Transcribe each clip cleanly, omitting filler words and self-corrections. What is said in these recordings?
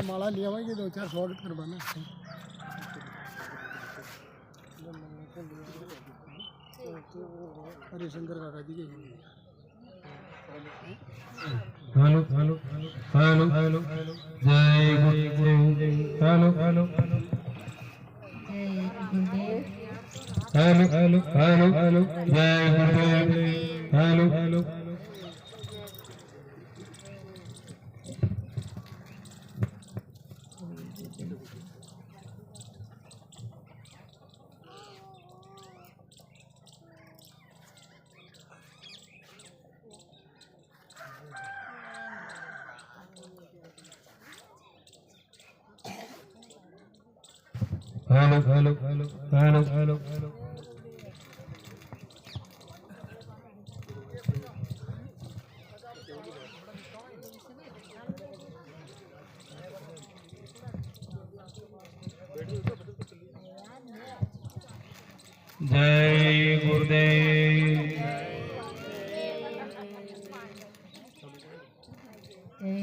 माला लिया हुआ कि 2-4 स्वागत करवाना हरिशंकर काका जी के। हेलो हेलो हेलो हेलो जय गुरुदेव। Hello hello hello hello hello hello जय गुरुदेव। Hello hello hello hello hello hello hello hello जय गुरुदेव।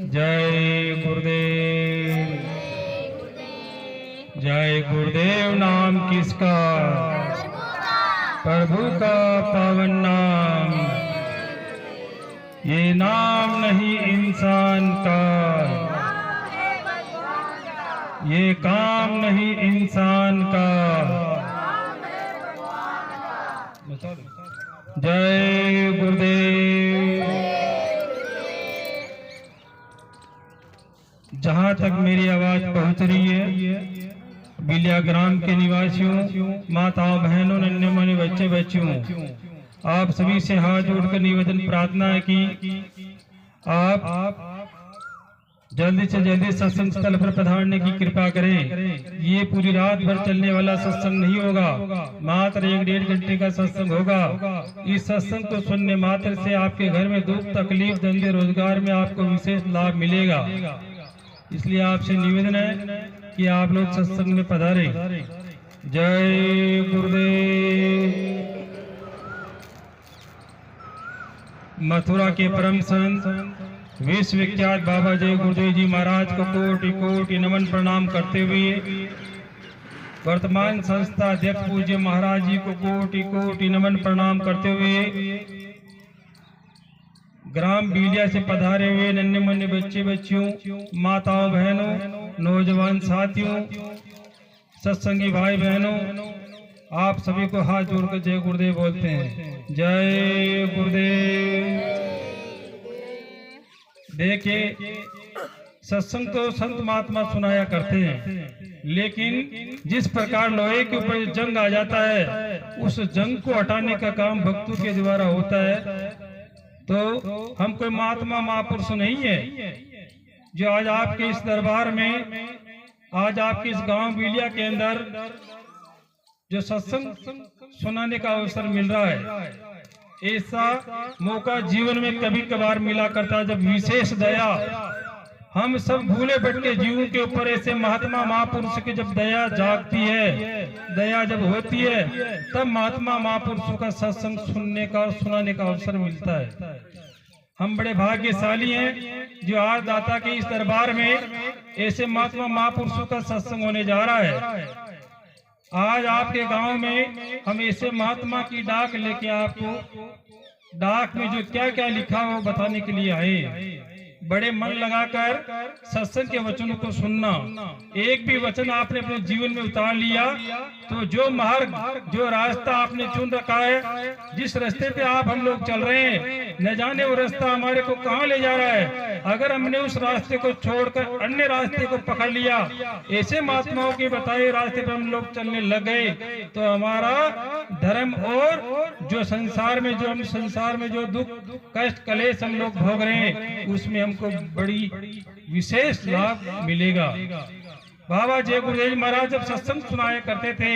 जय गुरुदेव। जय गुरुदेव। नाम किसका? प्रभु का पावन नाम। ये नाम नहीं इंसान का, ये काम नहीं इंसान का। जय गुरुदेव। जहाँ तक मेरी आवाज पहुँच रही है, बिलिया ग्राम के निवासियों, माताओं, बहनों, नन्हे मुन्ने बच्चे बच्चियों, आप सभी से हाथ जोड़कर निवेदन प्रार्थना है कि आप जल्दी से जल्दी सत्संग स्थल पर पधारने की कृपा करें। ये पूरी रात भर चलने वाला सत्संग नहीं होगा, मात्र 1-1.5 घंटे का सत्संग होगा। इस सत्संग को सुनने मात्र से आपके घर में दुख तकलीफ धंधे रोजगार में आपको विशेष लाभ मिलेगा। इसलिए आपसे निवेदन है कि आप लोग सत्संग में पधारें। जय गुरुदेव। मथुरा के परम संत विश्व विख्यात बाबा जय गुरुदेव जी महाराज को कोटि कोटि नमन प्रणाम करते हुए, वर्तमान संस्था अध्यक्ष पूज्य महाराज जी को कोटि कोटि नमन प्रणाम करते हुए, ग्राम बीलिया से पधारे हुए नन्हे मुन्ने बच्चे बच्चियों, माताओं बहनों, नौजवान साथियों, सत्संगी भाई बहनों, आप सभी को हाथ जोड़कर जय गुरुदेव बोलते हैं। जय गुरुदेव। देखिए, सत्संग तो संत महात्मा सुनाया करते हैं, लेकिन जिस प्रकार लोहे के ऊपर जंग आ जाता है, उस जंग को हटाने का काम भक्तों के द्वारा होता है। तो हम कोई महात्मा महापुरुष नहीं है जो आज आपके इस दरबार में, आज आपके इस गांव बिलिया के अंदर जो सत्संग सुनाने का अवसर मिल रहा है। ऐसा मौका जीवन में कभी कभार मिला करता, जब विशेष दया हम सब भूले भटके जीवों के ऊपर ऐसे महात्मा महापुरुष की जब दया जागती है, दया जब होती है, तब महात्मा महापुरुषों का सत्संग सुनने का और सुनाने का अवसर मिलता है। हम बड़े भाग्यशाली हैं जो आज दाता के इस दरबार में ऐसे महात्मा महापुरुषों का सत्संग होने जा रहा है। आज आपके गांव में हम ऐसे महात्मा की डाक लेके आपको डाक में जो क्या क्या लिखा हो बताने के लिए आए। बड़े मन लगाकर सत्संग के वचनों को सुनना। एक भी वचन आपने अपने जीवन में उतार लिया तो जो मार्ग, जो रास्ता आपने चुन रखा है, जिस रास्ते पे आप हम लोग चल रहे हैं, न जाने वो रास्ता हमारे को कहाँ ले जा रहा है। अगर हमने उस रास्ते को छोड़कर अन्य रास्ते को पकड़ लिया, ऐसे महात्माओं के बताए रास्ते पर हम लोग चलने लग गए, तो हमारा धर्म और जो संसार में जो दुख कष्ट कलेश हम लोग भोग रहे हैं, उसमें हमको बड़ी विशेष लाभ मिलेगा। बाबा जय गुरुदेव महाराज जब सत्संग सुनाया करते थे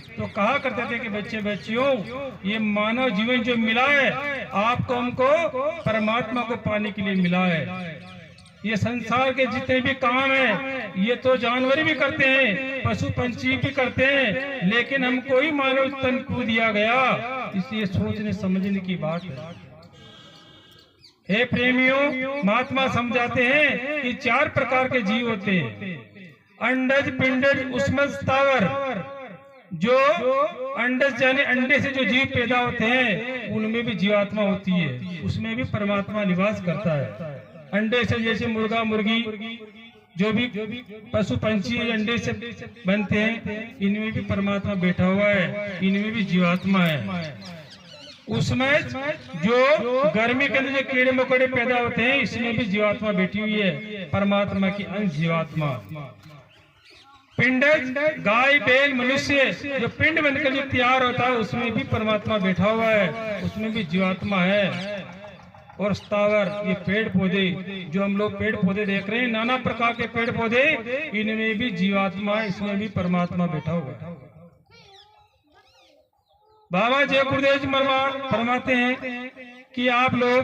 तो कहा करते थे कि बच्चे बच्चियों, ये मानव जीवन जो मिला है आपको हमको परमात्मा को पाने के लिए मिला है। ये संसार के जितने भी काम है ये तो जानवर भी करते हैं, पशु पंछी भी करते हैं, लेकिन हमको ही मानव तन को दिया गया। इसलिए सोचने समझने की बात है। हे प्रेमियों, महात्मा समझाते हैं कि 4 प्रकार के जीव होते हैं। अंडज, पिंडज, उष्मज, स्थावर। जो अंडज यानी अंडे से जो जीव पैदा होते हैं उनमें भी जीवात्मा होती है, उसमें भी परमात्मा निवास करता है। अंडे से जैसे मुर्गा, मुर्गी, जो भी पशु पंछी अंडे से बनते हैं, इनमें भी परमात्मा बैठा हुआ है, इनमें भी जीवात्मा है। उसमें जो गर्मी के अंदर जो कीड़े मकोड़े पैदा होते हैं, इसमें भी जीवात्मा बैठी हुई है, परमात्मा की अंश जीवात्मा। पिंडज, गाय, बैल, मनुष्य, जो पिंड बनकर जो तैयार होता है उसमें भी परमात्मा बैठा हुआ है, उसमें भी जीवात्मा है। और स्थावर, ये पेड़ पौधे, जो हम लोग पेड़ पौधे देख रहे हैं, नाना प्रकार के पेड़ पौधे, इनमें भी जीवात्मा, इसमें भी परमात्मा बैठा हुआ है। बाबा जय गुरुदेव जी फरमाते हैं कि आप लोग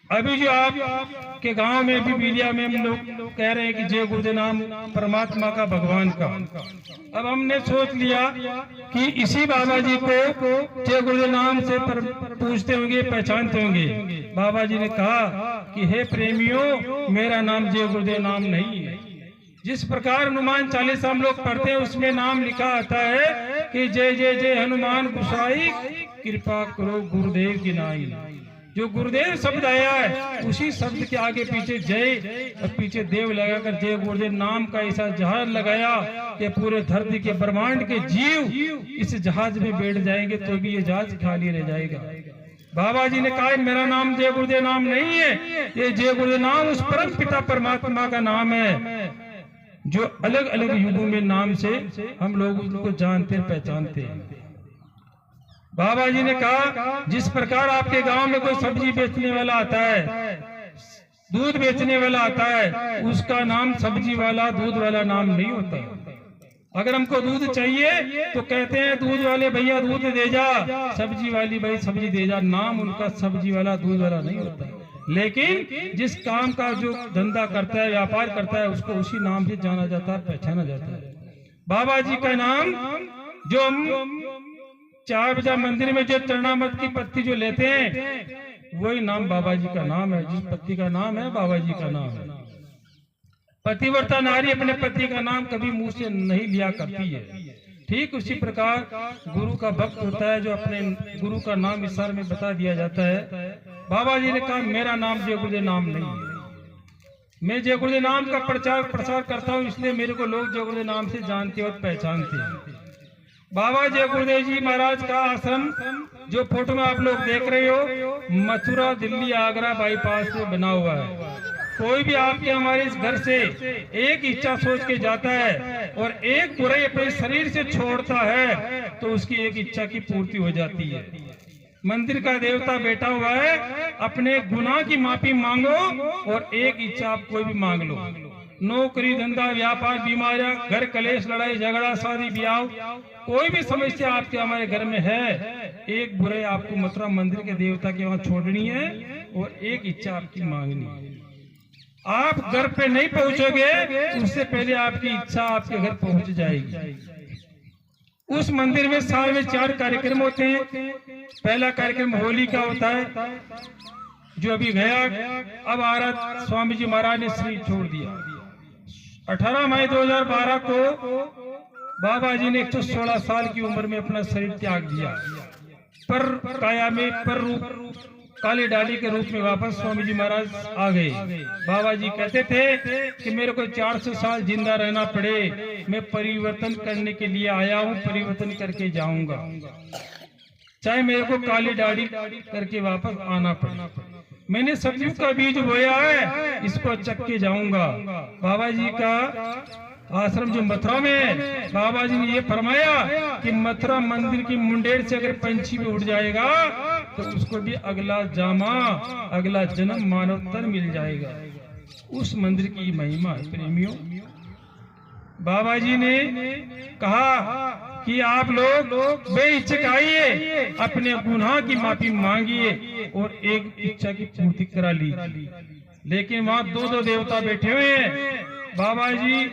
अभी जो आप के गांव में भी बिलिया में हम लोग कह रहे हैं कि जय गुरुदेव नाम परमात्मा का, भगवान का। अब हमने सोच लिया कि इसी बाबा जी को जय गुरुदेव नाम से पूछते होंगे, पहचानते होंगे। बाबा जी ने कहा कि हे प्रेमियों, मेरा नाम जय गुरुदेव नाम नहीं है। जिस प्रकार हनुमान चालीसा हम लोग पढ़ते हैं उसमें नाम लिखा आता है कि जय जय जय हनुमान गोसाई, कृपा करो गुरुदेव की नाई। जो गुरुदेव शब्द आया है उसी शब्द के आगे पीछे जय और पीछे देव लगाकर जय गुरुदेव नाम का ऐसा जहाज लगाया कि पूरे धरती के ब्रह्मांड के जीव इस जहाज में बैठ जाएंगे तो भी ये जहाज खाली रह जाएगा। बाबा जी ने कहा मेरा नाम जय गुरुदेव नाम नहीं है, ये जय गुरुदेव नाम उस परम पिता परमात्मा का नाम है, जो अलग अलग युगों में नाम से हम लोग उनको जानते पहचानते हैं। बाबा जी ने कहा जिस प्रकार आपके गांव में कोई सब्जी बेचने वाला आता है, दूध बेचने वाला आता है, उसका नाम सब्जी वाला, दूध वाला नाम नहीं होता। अगर हमको दूध चाहिए तो कहते हैं दूध वाले भैया दूध दे जा, सब्जी वाली भाई सब्जी दे जा, नाम उनका सब्जी वाला, दूध वाला नहीं होता। लेकिन जिस काम का जो धंधा करता है, व्यापार करता है, उसको उसी नाम से जाना जाता है, पहचाना जाता है। बाबा जी का नाम जो हम 4 बजा मंदिर में जो चरणामृत की पत्ती जो लेते हैं वही नाम बाबा जी का नाम है। जिस पत्ती का नाम है बाबा जी का नाम है। पतिव्रता नारी अपने पति का नाम कभी मुंह से नहीं लिया करती है। ठीक उसी प्रकार गुरु का भक्त होता है जो अपने गुरु का नाम इशारे में बता दिया जाता है। बाबा जी ने कहा मेरा नाम जय गुरुदेव नाम नहीं है, मैं जय गुरुदेव नाम का प्रसार करता हूँ, इसलिए मेरे को लोग जय गुरुदेव नाम से जानते और पहचानते हैं। बाबा जय गुरुदेव जी महाराज का आश्रम जो फोटो में आप लोग देख रहे हो, मथुरा, दिल्ली, आगरा बाईपास से बना हुआ है। कोई भी आपके हमारे इस घर से एक इच्छा सोच के जाता है और एक बुराई अपने शरीर से छोड़ता है तो उसकी एक इच्छा की पूर्ति हो जाती है। मंदिर का देवता बैठा हुआ है, अपने गुनाह की माफी मांगो और एक इच्छा आप कोई भी मांग लो। नौकरी, धंधा, व्यापार, बीमारियां, घर कलेश, लड़ाई झगड़ा, शादी ब्याह, कोई भी समस्या आपके हमारे घर में है, एक बुराई आपको मथुरा मंदिर के देवता के वहां छोड़नी है और एक इच्छा आपकी मांगनी है। आप घर पे नहीं पहुंचोगे उससे पहले आपकी इच्छा आपके घर पहुंच जाएगी। उस मंदिर में साल में 4 कार्यक्रम होते हैं। पहला कार्यक्रम होली का होता है जो अभी गया, अब आ रहा स्वामी जी महाराज ने शरीर छोड़ दिया। 18 मई 2012 को बाबा जी ने 116 साल की उम्र में अपना शरीर त्याग दिया। पर काया में, पर रूप काली डाली के रूप में वापस स्वामी जी महाराज आ गए। बाबा जी कहते थे कि मेरे को 400 साल जिंदा रहना पड़े, मैं परिवर्तन करने के लिए आया हूँ, परिवर्तन करके जाऊंगा, चाहे मेरे को काली डाली करके वापस आना पड़े। मैंने सतयुग का बीज बोया है, इसको चक के जाऊंगा। बाबा जी का आश्रम जो मथुरा में है, बाबा जी ने ये फरमाया कि मथुरा मंदिर की मुंडेर से अगर पंछी भी उड़ जाएगा तो उसको भी अगला जामा, अगला जन्म मानव तन मिल जाएगा। उस मंदिर की महिमा है प्रेमियों। बाबा जी ने कहा कि आप लोग बेहिचक आइए, अपने गुनाह की माफी मांगिए और एक इच्छा की पूर्ति करा ली। लेकिन वहां 2 देवता बैठे हुए हैं, बाबा जी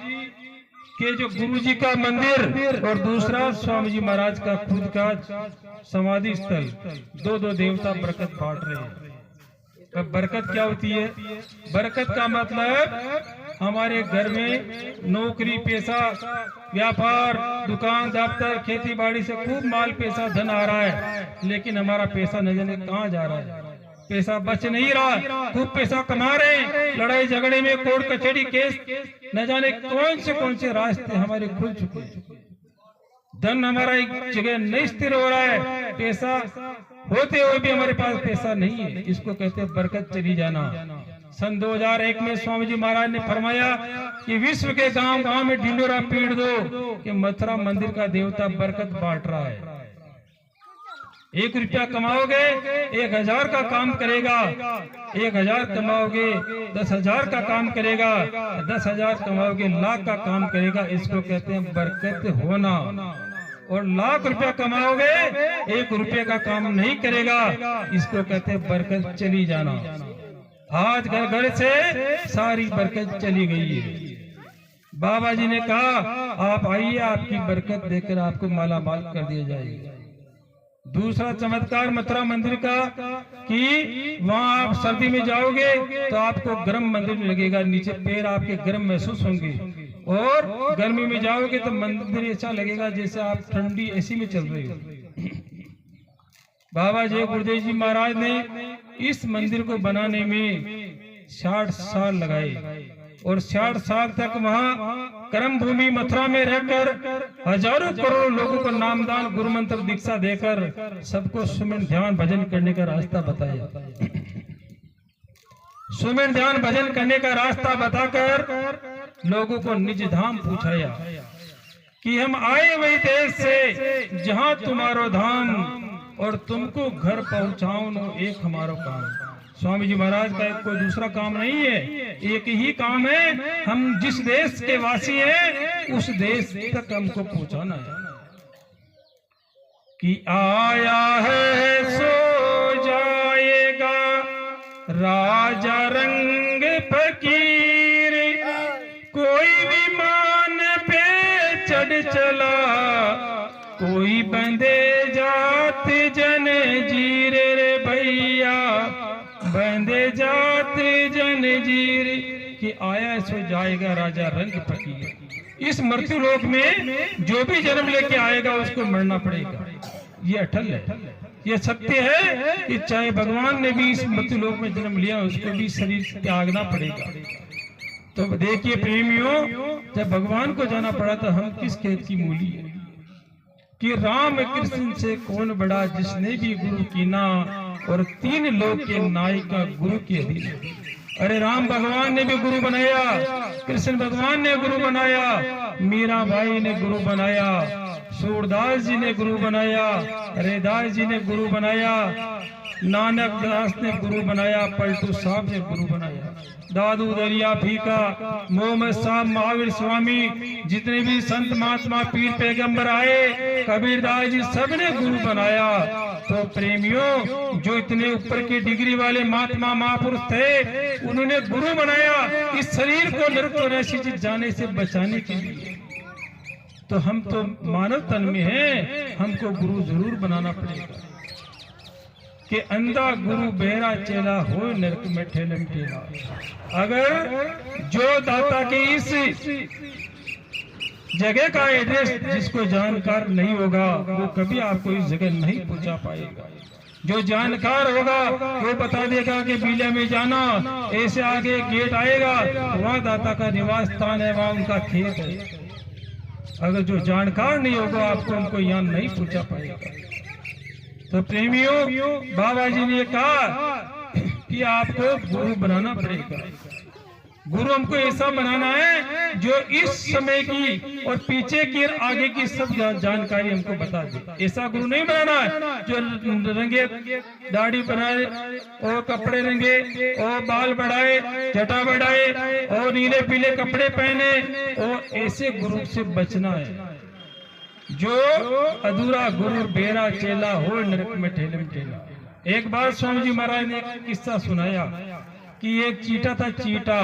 के जो गुरु जी का मंदिर और दूसरा स्वामी जी महाराज का खुद का समाधि स्थल, 2 देवता बरकत बांट रहे हैं। अब बरकत क्या होती है? बरकत का मतलब हमारे घर में नौकरी पेशा, व्यापार, दुकान दफ्तर, खेती बाड़ी से खूब माल पैसा धन आ रहा है, लेकिन हमारा पैसा न जाने कहाँ जा रहा है, पैसा बच नहीं रहा। खूब पैसा कमा रहे हैं, लड़ाई झगड़े में कोर्ट कचहरी केस न जाने कौन से रास्ते हमारे खुल चुके हैं। धन हमारा एक जगह नहीं स्थिर हो रहा है, पैसा होते हुए भी हमारे पास पैसा नहीं है, इसको कहते हैं बरकत चली जाना। सन 2001 में स्वामी जी महाराज ने फरमाया कि विश्व के गांव गांव में ढिंडोरा पीट दो कि मथुरा मंदिर का देवता बरकत बांट रहा है। 1 रुपया कमाओगे 1000 का काम करेगा, 1000 कमाओगे 10,000 का काम करेगा, 10,000 कमाओगे लाख का काम करेगा। इसको कहते हैं बरकत होना। और लाख रुपया कमाओगे 1 रुपये का काम नहीं करेगा, इसको कहते हैं बरकत चली जाना। आज घर से सारी बरकत चली गई है। बाबा जी ने कहा आप आइए, आपकी बरकत देकर आपको माला माल कर दिया जाएगा। दूसरा चमत्कार मथुरा मंदिर का कि वहां आप सर्दी में जाओगे तो आपको गर्म मंदिर में लगेगा, नीचे पैर आपके गर्म महसूस होंगे, और गर्मी में जाओगे तो मंदिर ऐसा लगेगा जैसे आप ठंडी एसी में चल रहे हो। बाबा जय गुरुदेव जी महाराज ने इस मंदिर को बनाने में 60 साल लगाए, और 60 साल तक वहाँ कर्म भूमि मथुरा में रहकर हजारों करोड़ों लोगों को नामदान गुरु मंत्र दीक्षा देकर सबको सुमिरन ध्यान भजन करने का रास्ता बताया। सुमिरन ध्यान भजन करने का रास्ता बताकर लोगों को निज धाम पूछाया कि हम आए वही देश से जहां तुम्हारो धाम, और तुमको घर पहुंचाओ नो एक हमारो काम। स्वामी जी महाराज का कोई दूसरा काम नहीं है, एक ही काम है। हम जिस देश के वासी हैं उस देश तक हमको पहुंचाना है। कि आया है सो जाएगा राजा रंग फकीर, कोई विमान पे चढ़ चला, कोई बंदे जात जन जीर रे भैया, बंदे जात जन जीर। कि आया सो जाएगा राजा रंग फकीर। इस मृत्यु लोक में जो भी जन्म लेके आएगा उसको मरना पड़ेगा, ये अटल है, ये सत्य है कि चाहे भगवान ने भी इस मृत्यु लोक में जन्म लिया उसको भी शरीर त्यागना पड़ेगा। तो देखिए प्रेमियों, जब भगवान को जाना पड़ा तो हम किस खेत की मूली है कि राम कृष्ण से कौन बड़ा, जिसने भी गुरु कीना और 3 लोक के नायिका गुरु के अधीन। अरे राम भगवान ने भी गुरु बनाया, कृष्ण भगवान ने गुरु बनाया, मीरा भाई ने गुरु बनाया, सूरदास जी ने गुरु बनाया, रैदास जी ने गुरु बनाया, नानक दास ने गुरु बनाया, पलटू साहब ने गुरु बनाया, दादू दरिया फीका, मोहम्मद साहब, महावीर स्वामी, जितने भी संत महात्मा पीर पैगंबर आए, कबीरदास जी सबने गुरु बनाया। तो प्रेमियों, जो इतने ऊपर की डिग्री वाले महात्मा महापुरुष थे उन्होंने गुरु बनाया इस शरीर को नरक और नरक जाने से बचाने के लिए। तो हम तो मानव तन में हैं, हमको गुरु जरूर बनाना पड़ेगा। कि अंधा गुरु बहरा चेला हो नरक में ठेलम ठेला। अगर जो दाता के इस जगह का एड्रेस जिसको जानकार नहीं होगा वो कभी आपको इस जगह नहीं पहुंचा पाएगा। जो जानकार होगा वो बता देगा कि बीले में जाना, ऐसे आगे गेट आएगा, वहाँ दाता का निवास स्थान है, वहाँ उनका खेत है। अगर जो जानकार नहीं होगा आपको उनको यहाँ नहीं पहुंचा पाएगा। तो प्रेमियों, बाबा जी ने कहा कि आपको गुरु बनाना पड़ेगा। गुरु हमको ऐसा बनाना है जो इस समय की और पीछे की और आगे की सब जानकारी हमको बता दे। ऐसा गुरु नहीं बनाना है जो रंगे दाढ़ी बनाए और कपड़े रंगे और बाल बढ़ाए, जटा बढ़ाए और नीले पीले कपड़े पहने, और ऐसे गुरु से बचना है। जो अधूरा गुरु बेरा चेला हो नरक में ठेलम ठेला। एक बार स्वामी जी महाराज ने एक किस्सा सुनाया कि एक चींटा था, चींटा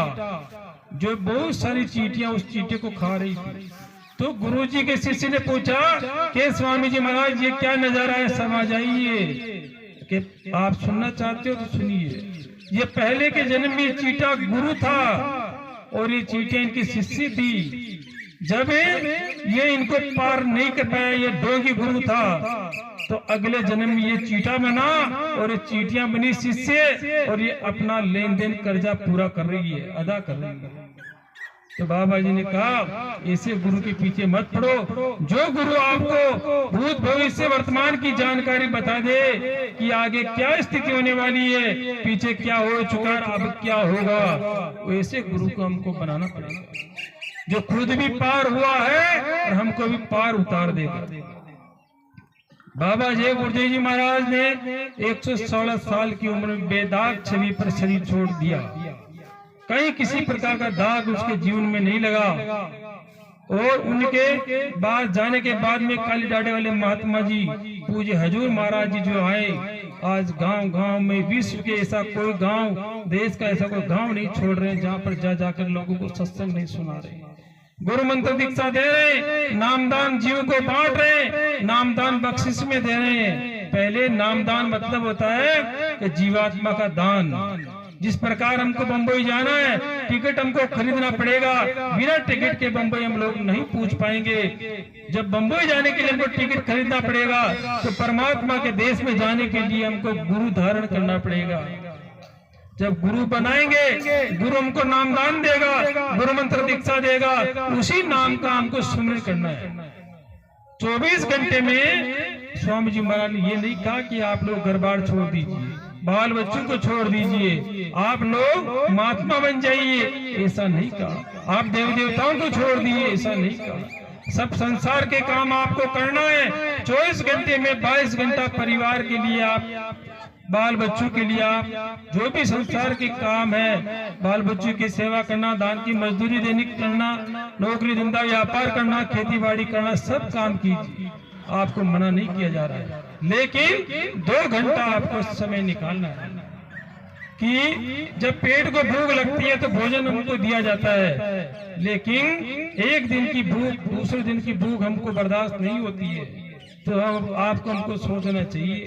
जो बहुत सारी चींटियां उस चींटे को खा रही थी। तो गुरुजी के शिष्य ने पूछा कि स्वामी जी महाराज ये क्या नजारा है, समा जाइए। कि आप सुनना चाहते हो तो सुनिए। ये पहले के जन्म में चीटा गुरु था और ये चीटियां इनकी शिष्य थी। जब ये इनको पार नहीं कर पाया, ये डोंगी गुरु था, तो अगले जन्म में ये चीटा बना और ये चीटियां बनी शिष्य, और ये अपना लेन देन कर्जा पूरा कर रही है, अदा कर रही है। तो बाबा जी ने कहा ऐसे गुरु के पीछे मत पड़ो। जो गुरु आपको भूत भविष्य वर्तमान की जानकारी बता दे कि आगे क्या स्थिति होने वाली है, पीछे क्या हो चुका है, अब क्या होगा, वैसे गुरु को हमको बनाना पड़ेगा जो खुद भी पार हुआ है और हमको भी पार उतार देगा। बाबा जय गुरुदेव जी महाराज ने 116 साल की उम्र में बेदाग छवि पर शरीर छोड़ दिया। कहीं किसी प्रकार का दाग उसके जीवन में नहीं लगा, और उनके बाद जाने के बाद में काली डाडे वाले महात्मा जी पूज्य हजूर महाराज जी जो आए, आज गांव गांव में विश्व के ऐसा कोई गांव, देश का ऐसा कोई गांव नहीं छोड़ रहे जहां पर जाकर लोगों को सत्संग नहीं सुना रहे, गुरु मंत्र दीक्षा दे रहे, नामदान जीव को बांट रहे, नामदान बख्शिश में दे रहे हैं। पहले नामदान मतलब होता है कि जीवात्मा का दान। जिस प्रकार हमको बम्बई जाना है, टिकट हमको खरीदना पड़ेगा, बिना टिकट के बम्बई हम लोग नहीं पहुंच पाएंगे। जब बम्बई जाने के लिए हमको टिकट खरीदना पड़ेगा, तो परमात्मा के देश में जाने के लिए हमको गुरु धारण करना पड़ेगा। जब गुरु बनाएंगे, गुरु हमको नामदान देगा, गुरु मंत्र दीक्षा देगा, उसी नाम का हमको सुमिरन करना है। 24 घंटे में स्वामी जी महाराज ने ये नहीं कहा कि आप लोग घर बार छोड़ दीजिए, बाल बच्चों को छोड़ दीजिए, आप लोग महात्मा बन जाइए, ऐसा नहीं कहा। आप देवी देवताओं को छोड़ दिए, ऐसा नहीं कहा। सब संसार के काम आपको करना है। 24 घंटे में 22 घंटा परिवार के लिए आप, बाल बच्चों के लिए आप जो भी संसार के काम है, बाल बच्चों की सेवा करना, दान की मजदूरी देने करना, नौकरी धंधा व्यापार करना, खेती बाड़ी करना, सब काम कीजिए, आपको मना नहीं किया जा रहा है। लेकिन 2 घंटा आपको समय निकालना है कि जब पेट को भूख लगती है तो भोजन हमको दिया जाता है, लेकिन एक दिन की भूख दूसरे दिन की भूख हमको बर्दाश्त नहीं होती है। तो आपको हमको सोचना चाहिए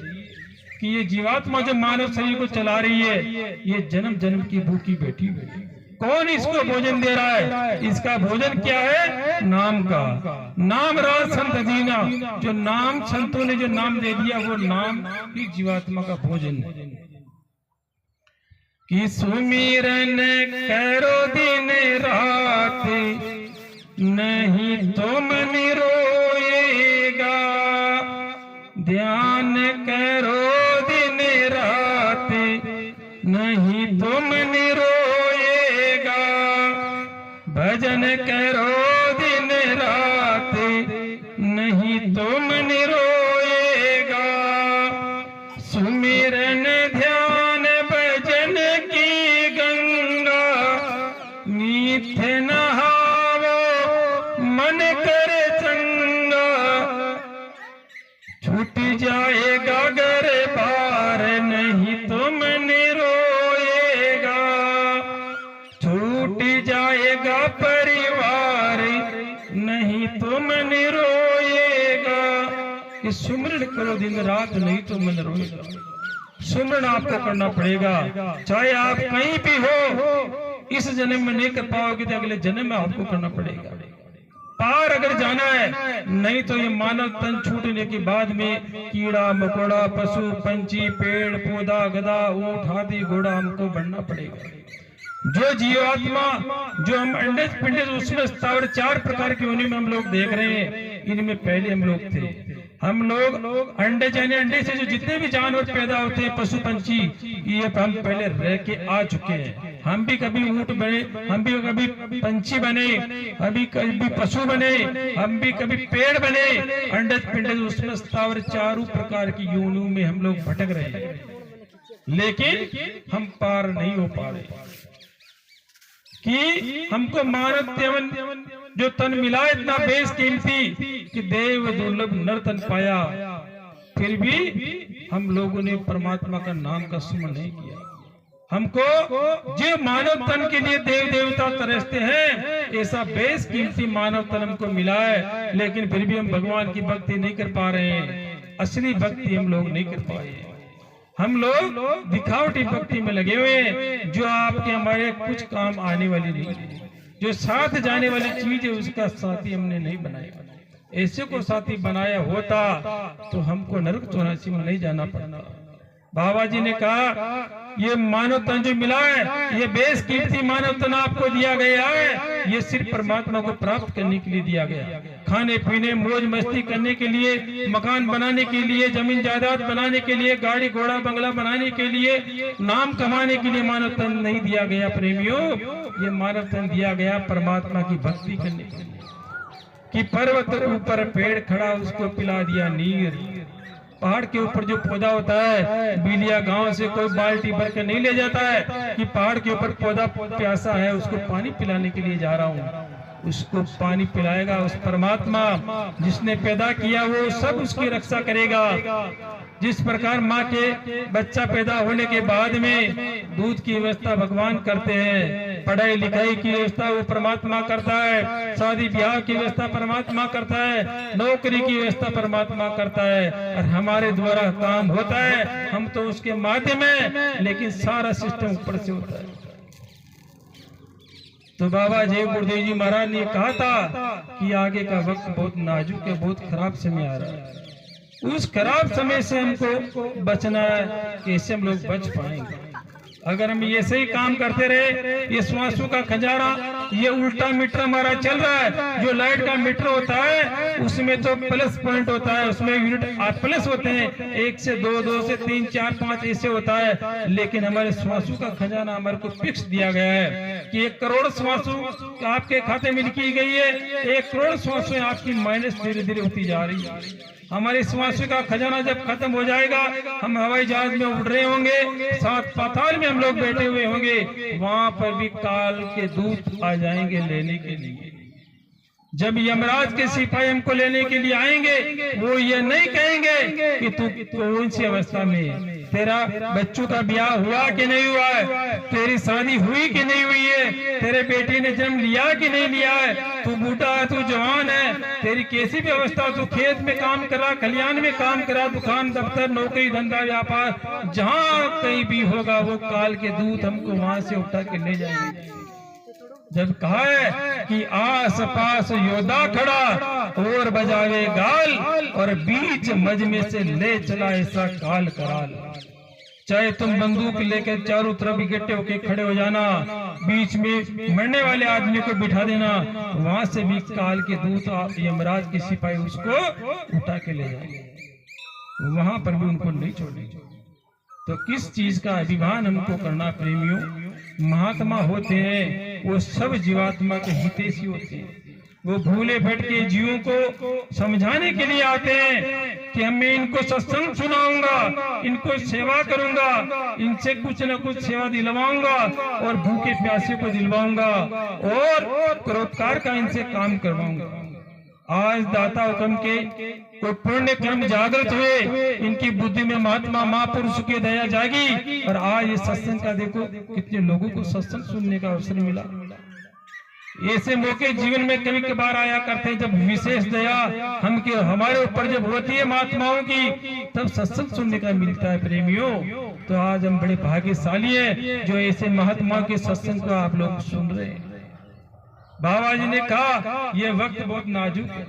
कि ये जीवात्मा जो मानव शरीर को चला रही है, ये जन्म जन्म की भूखी बैठी हुई है। कौन इसको भोजन दे रहा है? इसका भोजन क्या है? नाम का। नाम राज संत दीना, जो नाम संतों ने जो नाम दे दिया, वो नाम ही जीवात्मा का भोजन है। कि सुमिरन करो दिन रात, नहीं तो मन रोएगा, ध्यान करो दिन रात, नहीं तो मन रोएगा, भजन करो दिन रात, नहीं तो मन रोएगा, सुमिरन ध्यान भजन की गंगा, नीथ नहावो मन कर चंगा, छूट जाएगा घर बार, नहीं तो मन रोएगा, छूट जाएगा परिवार, नहीं तो मन रोएगा। कि सुमिरन करो दिन रात, नहीं तो मन रोएगा। सुमिरन आपको करना पड़ेगा, चाहे आप कहीं भी हो। इस जन्म में नहीं कर पाओगे तो अगले जन्म में आपको करना पड़ेगा। पार अगर जाना है, नहीं तो ये मानव तन छूटने के बाद में कीड़ा मकोड़ा, पशु पंछी, पेड़ पौधा, गधा ऊंट हाथी घोड़ा हमको बढ़ना पड़ेगा। जो जीवात्मा जो हम अंडे पिंडे, उसमें स्थावर 4 प्रकार की योनि में हम लोग देख रहे हैं। इनमें पहले हम लोग थे। हम लोग अंडे जाने, अंडे से जो जितने भी जानवर पैदा होते हैं, पशु पंछी, ये हम पहले रह के आ चुके हैं। हम भी कभी ऊंट बने, हम भी कभी पंछी बने, हम कभी पशु बने, हम भी कभी पेड़ बने। अंडे पिंडे उसमें स्थावर 4 प्रकार की योनियों में हम लोग भटक रहे हैं, लेकिन हम पार नहीं हो पा रहे। कि हमको मानव तेवन जो तन मिला इतना बेशकीमती कि देव दुर्लभ नर तन पाया, फिर भी हम लोगों ने परमात्मा का नाम का सुमन नहीं किया। हमको जो मानव तन के लिए देव देवता तरसते हैं, ऐसा बेशकीमती मानव तन हमको मिला है, लेकिन फिर भी हम भगवान की भक्ति नहीं कर पा रहे हैं। असली भक्ति हम लोग नहीं कर पाए। हम लोग दिखावटी भक्ति में लगे हुए हैं, जो आपके हमारे कुछ काम आने वाली नहीं है। जो साथ जाने वाली चीज है उसका साथी हमने नहीं बनाया। ऐसे को साथी बनाया होता तो हमको नरक 84 में नहीं जाना पड़ता। बाबा जी ने कहा ये मानव तन जो मिला है, ये बेस कीमती मानव तन आपको दिया गया है, ये सिर्फ परमात्मा को प्राप्त करने के लिए दिया गया। खाने पीने मौज मस्ती करने के लिए, मकान बनाने के लिए, जमीन जायदाद बनाने के लिए, गाड़ी घोड़ा बंगला बनाने के लिए, नाम कमाने के लिए मानव तन नहीं दिया गया प्रेमियों। ये मानव तन दिया गया परमात्मा की भक्ति करने के लिए। कि पर्वत ऊपर पेड़ खड़ा, उसको पिला दिया नीर। पहाड़ के ऊपर जो पौधा होता है, बिलिया गांव से कोई बाल्टी भर के नहीं ले जाता है कि पहाड़ के ऊपर पौधा प्यासा है, उसको पानी पिलाने के लिए जा रहा हूँ। उसको पानी पिलाएगा उस परमात्मा जिसने पैदा किया, वो सब उसकी रक्षा करेगा। जिस प्रकार माँ के बच्चा पैदा होने के बाद में दूध की व्यवस्था भगवान करते हैं, पढ़ाई लिखाई की व्यवस्था वो परमात्मा करता है, शादी ब्याह की व्यवस्था परमात्मा करता है, नौकरी की व्यवस्था परमात्मा करता है, और हमारे द्वारा काम होता है, हम तो उसके माध्यम है, लेकिन सारा सिस्टम ऊपर से होता है। तो बाबा जय गुरुदेव जी महाराज ने कहा था कि आगे का वक्त बहुत नाजुक है, बहुत खराब समय आ रहा है। उस खराब समय से हमको बचना है। कैसे हम लोग बच पाएंगे? अगर हम ये सही काम करते रहे, ये श्वासों का खजाना ये उल्टा मीटर हमारा चल रहा है। जो लाइट का मीटर होता है उसमें तो प्लस पॉइंट होता है, उसमें यूनिट प्लस होते हैं, 1 से 2, 2 से 3, 4, 5 ऐसे होता है। लेकिन हमारे श्वासों का खजाना हमारे को फिक्स दिया गया है कि 1 करोड़ श्वासों आपके खाते में लिखी गई है। 1 करोड़ श्वासों आपकी माइनस धीरे धीरे होती जा रही है। हमारे श्वासों का खजाना जब खत्म हो जाएगा, हम हवाई जहाज में उड़ रहे होंगे, 7 पाताल में हम लोग बैठे हुए होंगे, वहां पर भी काल के दूत आ जाएंगे लेने के लिए। जब यमराज के सिपाही हमको लेने के लिए आएंगे, वो ये नहीं कहेंगे कि तू कौन सी अवस्था में, तेरा बच्चों का ब्याह हुआ कि नहीं हुआ है, तेरी शादी हुई कि नहीं हुई है, तेरे बेटी ने जन्म लिया कि नहीं लिया है, तू बूढ़ा है, तू जवान है, तेरी कैसी भी अवस्था, तू खेत में काम करा, खलियान में काम करा, दुकान दफ्तर नौकरी धंधा व्यापार जहाँ कहीं भी होगा, वो काल के दूत हमको वहां से उठा के ले जाएंगे। जब कहा है कि आस पास योद्धा खड़ा और बजावे गाल, और बीच मजमे से ले चला ऐसा काल कराल। चाहे तुम बंदूक लेकर चारों तरफ इकट्ठे होके खड़े हो जाना, बीच में मरने वाले आदमी को बिठा देना, वहां से भी काल के दूत यमराज के सिपाही उसको उठा के ले जाएंगे, वहां पर भी उनको नहीं छोड़ेंगे। तो किस चीज का अभिमान हमको करना प्रेमियों? महात्मा होते हैं वो सब जीवात्मा के हितैषी होते हैं। वो भूले भटके जीवों को समझाने के लिए आते हैं कि मैं इनको सत्संग सुनाऊंगा, इनको सेवा करूंगा, इनसे कुछ न कुछ सेवा दिलवाऊंगा, और भूखे प्यासे को दिलवाऊंगा, और परोपकार का इनसे काम करवाऊंगा। आज दाता हुक्म के कोई पुण्य कर्म जागृत हुए, इनकी बुद्धि में महात्मा महापुरुष की दया जागी, और आज इस सत्संग का देखो कितने लोगों को सत्संग सुनने का अवसर मिला। ऐसे मौके जीवन में कभी कभार आया करते हैं जब विशेष दया हमारे ऊपर जब होती है महात्माओं की, तब सत्संग सुनने का मिलता है प्रेमियों। तो आज हम बड़े भाग्यशाली हैं जो ऐसे महात्मा के सत्संग को आप लोग सुन रहे हैं। बाबा जी ने कहा ये वक्त बहुत नाजुक है,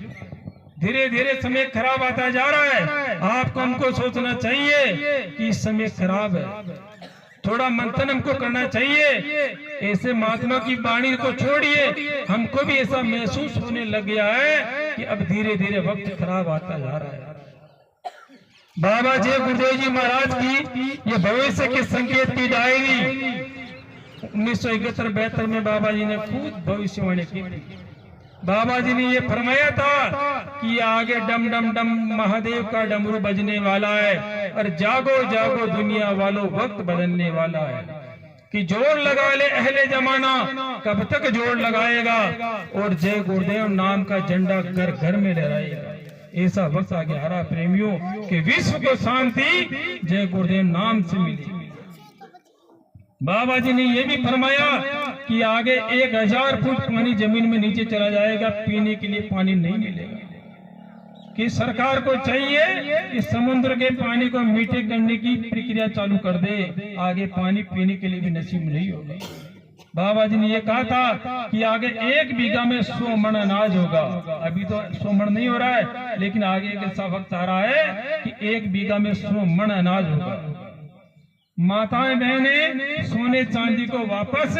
धीरे धीरे समय खराब आता जा रहा है। आपको हमको सोचना चाहिए कि समय खराब है, थोड़ा मंथन हमको करना चाहिए। ऐसे महात्मा की वाणी को छोड़िए, हमको भी ऐसा महसूस होने लग गया है कि अब धीरे धीरे वक्त खराब आता जा रहा है। बाबा जय गुरुदेव जी महाराज की ये भविष्य के संकेत की डायरी 1971-72 में बाबा जी ने खुद भविष्यवाणी की थी। बाबा जी ने ये फरमाया था कि आगे डम डम डम महादेव का डमरू बजने वाला है, और जागो जागो दुनिया वालों वक्त बदलने वाला है, कि जोर लगा ले अहले जमाना, कब तक जोर लगाएगा, और जय गुरुदेव नाम का झंडा घर घर में लहराएगा। ऐसा वक्त आगे आ रहा प्रेमियों कि विश्व को शांति जय गुरुदेव नाम से मिली। बाबा जी ने यह भी फरमाया कि आगे 1000 फुट पानी जमीन में नीचे चला जाएगा, पीने के लिए पानी नहीं मिलेगा। कि सरकार को चाहिए कि समुद्र के पानी को मीठे करने की प्रक्रिया चालू कर दे, आगे पानी पीने के लिए भी नसीब नहीं होगा। बाबा जी ने ये कहा था कि आगे 1 बीघा में 100 मण अनाज होगा। अभी तो 100 मण नहीं हो रहा है, लेकिन आगे एक ऐसा वक्त आ रहा है कि 1 बीघा में 100 मण अनाज होगा। माताएं बहनें सोने चांदी को वापस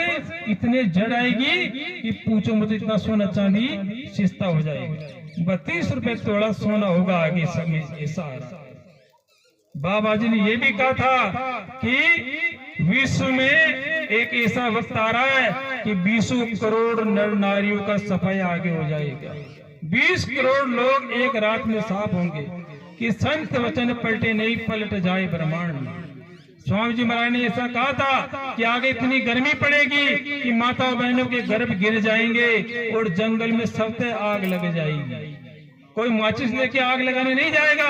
इतने जड़ाएगी कि पूछो मत, इतना सोना चांदी सस्ता हो जाएगा। 32 रुपए तोड़ा सोना होगा आगे समय ऐसा। बाबा जी ने यह भी कहा था कि विश्व में एक ऐसा वक्त आ रहा है कि 20 करोड़ नर नारियों का सफाई आगे हो जाएगा। 20 करोड़ लोग एक रात में साफ होंगे कि संत वचन पलटे नहीं पलट जाए ब्रह्मांड। स्वामी जी महाराज ने ऐसा कहा था कि आगे इतनी गर्मी पड़ेगी कि माता बहनों के गर्भ गिर जाएंगे और जंगल में सबसे आग लग जाएगी। कोई माचिस लेके आग लगाने नहीं जाएगा।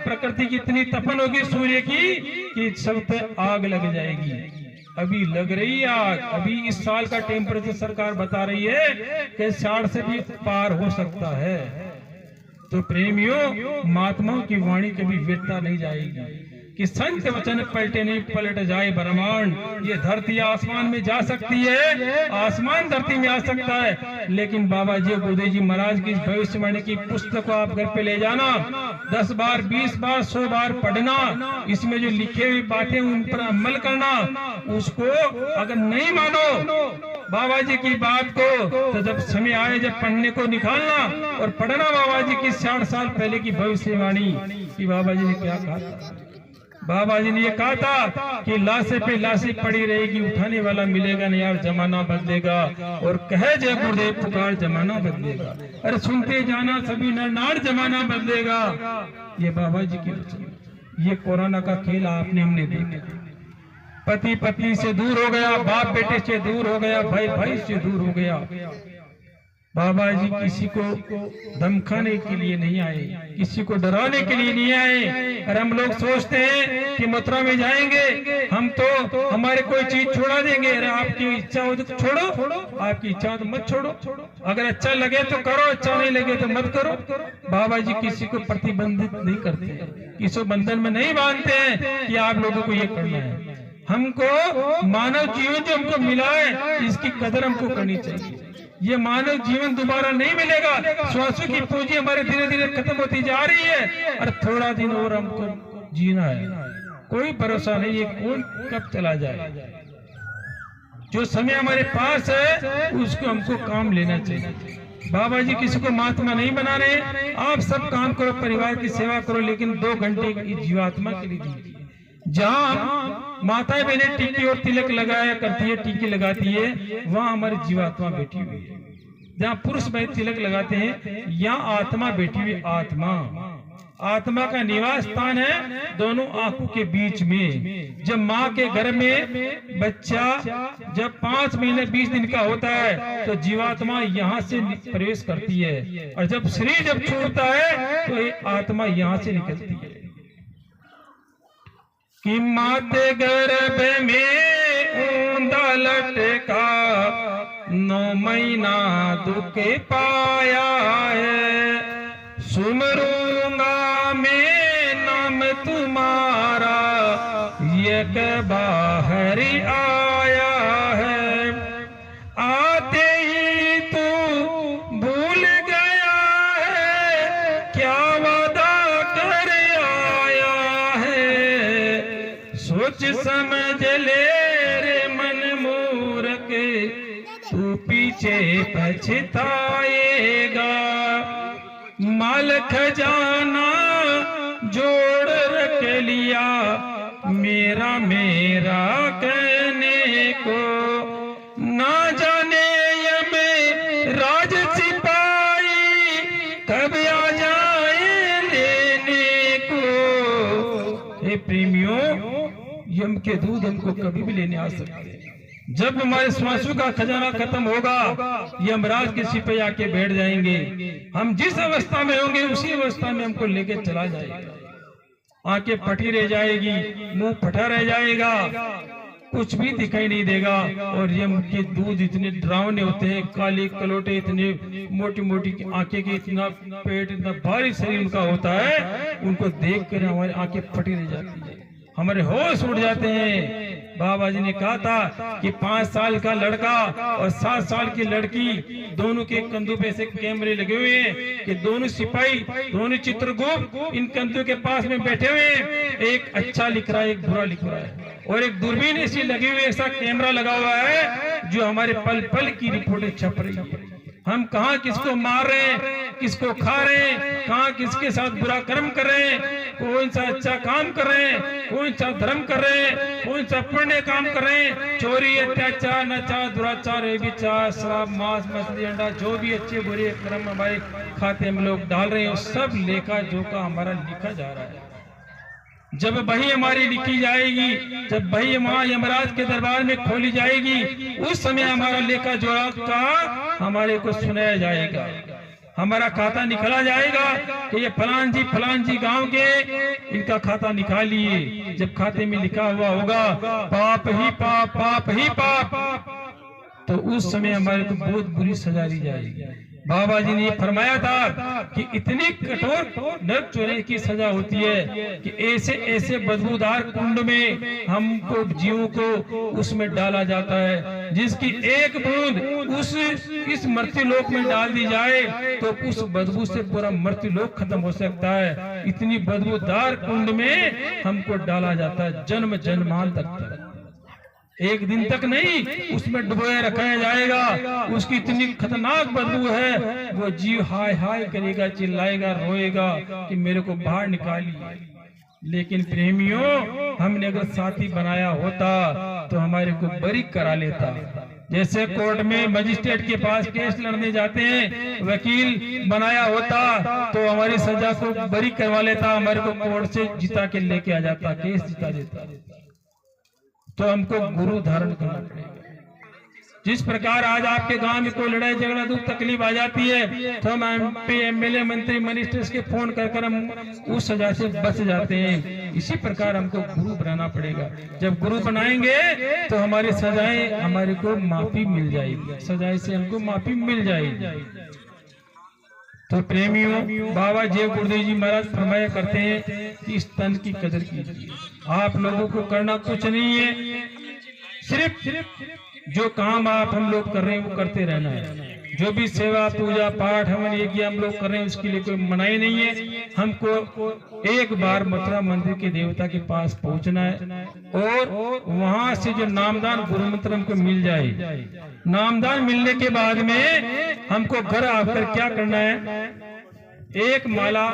प्रकृति की इतनी तपन होगी सूर्य की कि सब पे आग लग जाएगी। अभी लग रही है आग। अभी इस साल का टेम्परेचर सरकार बता रही है कि 60 से भी पार हो सकता है। तो प्रेमियों, महात्माओं की वाणी कभी व्यर्थ नहीं जाएगी कि संत वचन पलटे नहीं पलट जाए ब्रह्मांड। ये धरती आसमान में जा सकती है, आसमान धरती में आ सकता है, लेकिन बाबा जी गुरुदेव जी महाराज की भविष्यवाणी की पुस्तक को आप घर पे ले जाना, 10 बार 20 बार 100 बार पढ़ना, इसमें जो लिखे हुई बातें उन पर अमल करना। उसको अगर नहीं मानो बाबा जी की बात को, तो जब समय आए जब पढ़ने को निकालना और पढ़ना बाबा जी की 60 साल पहले की भविष्यवाणी कि बाबा जी ने क्या कहा था। बाबा जी ने ये कहा था कि लाशें पे लाशें पड़ी रहेगी, उठाने वाला मिलेगा नहीं यार, जमाना बदलेगा। और कहे जय गुरुदेव पुकार, जमाना बदलेगा। अरे सुनते जाना सभी नर नार, जमाना बदलेगा। ये बाबा जी की वचन। ये कोरोना का खेल आपने हमने देखा। पति पत्नी से दूर हो गया, बाप बेटे से दूर हो गया, भाई भाई से दूर हो गया। बाबा जी किसी को धमकाने के लिए नहीं आए, किसी को डराने के लिए नहीं आए। और हम लोग सोचते हैं कि मथुरा में जाएंगे हम तो हमारे कोई चीज छोड़ा देंगे। अरे आपकी इच्छा हो तो छोड़ो, आपकी इच्छा हो तो मत छोड़ो। अगर अच्छा लगे तो करो, अच्छा नहीं लगे तो मत करो। बाबा जी किसी को प्रतिबंधित नहीं करते, किसी बंधन में नहीं बांधते हैं कि आप लोगों को ये करना है। हमको मानव जीवन जो हमको मिला है इसकी कदर हमको करनी चाहिए। ये मानव जीवन दोबारा नहीं मिलेगा। श्वासों की पूंजी हमारे धीरे धीरे खत्म होती जा रही है और थोड़ा दिन और हमको जीना है। कोई भरोसा नहीं है कौन कब चला जाए। जो समय हमारे पास है उसको हमको काम लेना चाहिए। बाबा जी किसी को महात्मा नहीं बना रहे। आप सब काम करो, परिवार की सेवा करो, लेकिन 2 घंटे की जीवात्मा के लिए दीजिए। जहाँ माताएं बहनें टीके और तिलक लगाया करती है, टीके लगाती है, वहाँ हमारी जीवात्मा बैठी हुई है। जहाँ पुरुष भाई तिलक लगाते हैं, यहाँ आत्मा बैठी हुई। आत्मा का निवास स्थान है दोनों आंखों के बीच में। जब माँ के घर में बच्चा जब 5 महीने 20 दिन का होता है तो जीवात्मा यहाँ से प्रवेश करती है, और जब शरीर जब छूटता है तो ये आत्मा यहाँ से निकलती है। कि माते गर्भ में ऊंधा लटका 9 महीना दुख पाया है। सुमरूंगा में नाम तुम्हारा एक बाहर आया है। आते ही तू भूल गया है, क्या वादा कर आया है। सोच समझ ले रे मन मूर्ख, तू पीछे पछताएगा। माल खजाना जोड़ रख लिया मेरा मेरा कहने को। ना जाने यम राज सिपाही कब आ जाए लेने को। हे प्रेमियों, यम के दूध हमको कभी भी लेने आ सकते हैं। जब हमारे श्वासों का खजाना खत्म होगा, यमराज के सिपाही आके बैठ जाएंगे। हम जिस अवस्था में होंगे उसी अवस्था में हमको लेके चला जाएगा। आंखें फटी रह जाएगी, मुंह फटा रह जाएगा, कुछ भी दिखाई नहीं देगा। और ये उनके दूध इतने डरावने होते हैं, काले कलोटे, इतने मोटी मोटी आंखें के, इतना पेट, इतना भारी शरीर उनका होता है, उनको देख कर हमारी आंखें फटी रह जाती है, हमारे होश उड़ जाते हैं। बाबा जी ने कहा था कि 5 साल का लड़का और 7 साल की लड़की, दोनों के कंधों पे ऐसे कैमरे लगे हुए हैं कि दोनों सिपाही, दोनों चित्रगुप्त इन कंधों के पास में बैठे हुए हैं। एक अच्छा लिख रहा है, एक बुरा लिख रहा है, और एक दूरबीन ऐसी लगी हुई, ऐसा कैमरा लगा हुआ है जो हमारे पल पल की रिपोर्टें छप रही है। हम कहाँ किसको मार रहे हैं, किसको खा रहे हैं, कहाँ किसके साथ बुरा कर्म कर रहे हैं, कौन सा अच्छा काम कर रहे हैं, कौन सा धर्म कर रहे हैं, कौन सा पुण्य काम कर रहे हैं, चोरी, अत्याचार, नचार, दुराचार, व्यभिचार, शराब, मांस, मछली, अंडा, जो भी अच्छे बुरे कर्म हमारे खाते में लोग डाल रहे हैं, सब लेखा जोखा हमारा लिखा जा रहा है। जब वही हमारी लिखी जाएगी, जब वही वहां यमराज के दरबार में खोली जाएगी, उस समय हमारा लेखा जोखा हमारे को सुनाया जाएगा, हमारा खाता निकाला जाएगा कि ये फलान जी गांव के, इनका खाता निकालिए। जब खाते में लिखा हुआ होगा पाप ही पाप, पाप ही पाप, तो उस समय हमारे को बहुत बुरी सजा दी जाएगी। बाबा जी ने ये फरमाया था कि इतनी कठोर नरक चोरी की सजा होती है कि ऐसे ऐसे बदबूदार कुंड में हमको जीवों को उसमें डाला जाता है, जिसकी एक बूंद इस मृत्युलोक में डाल दी जाए तो उस बदबू से पूरा मृत्युलोक खत्म हो सकता है। इतनी बदबूदार कुंड में हमको डाला जाता है, जन्म जन्मांत तक, एक दिन तक नहीं, उसमें डुबोया रखा जाएगा। उसकी इतनी खतरनाक बदबू है, वो जीव हाय हाय करेगा, चिल्लाएगा, रोएगा कि मेरे को बाहर निकालिए। लेकिन प्रेमियों, हमने अगर साथी बनाया होता तो हमारे को बरी करा लेता। जैसे कोर्ट में मजिस्ट्रेट के पास केस लड़ने जाते हैं, वकील बनाया होता तो हमारी सजा को बरी करवा लेता, हमारे को कोर्ट से जिता के लेके आ जाता, केस जिता देता। तो हमको गुरु धारण करना पड़ेगा। जिस प्रकार आज आपके गांव में कोई लड़ाई झगड़ा दुख तकलीफ आ जाती है तो हम MP MLA मंत्री मिनिस्टर्स के फोन कर हम उस सजा से बच जाते हैं। इसी प्रकार हमको गुरु बनाना पड़ेगा। जब गुरु बनाएंगे तो हमारी सजाएं, हमारे को माफी मिल जाएगी, सजाएं से हमको माफी मिल जाएगी। तो प्रेमियों, बाबा जय गुरुदेव जी महाराज फरमाया करते हैं कि इस तन की कदर कीजिए। आप लोगों को करना कुछ नहीं है, सिर्फ जो काम आप हम लोग कर रहे हैं वो करते रहना है। जो भी सेवा पूजा पाठ हवन यज्ञ हम लोग कर रहे हैं उसके लिए कोई मनाही नहीं है। हमको एक बार मथुरा मंदिर के देवता के पास पहुंचना है और वहां से जो नामदान गुरु मंत्र हमको मिल जाए। नामदान मिलने के बाद में हमको घर आकर क्या करना है, 1 माला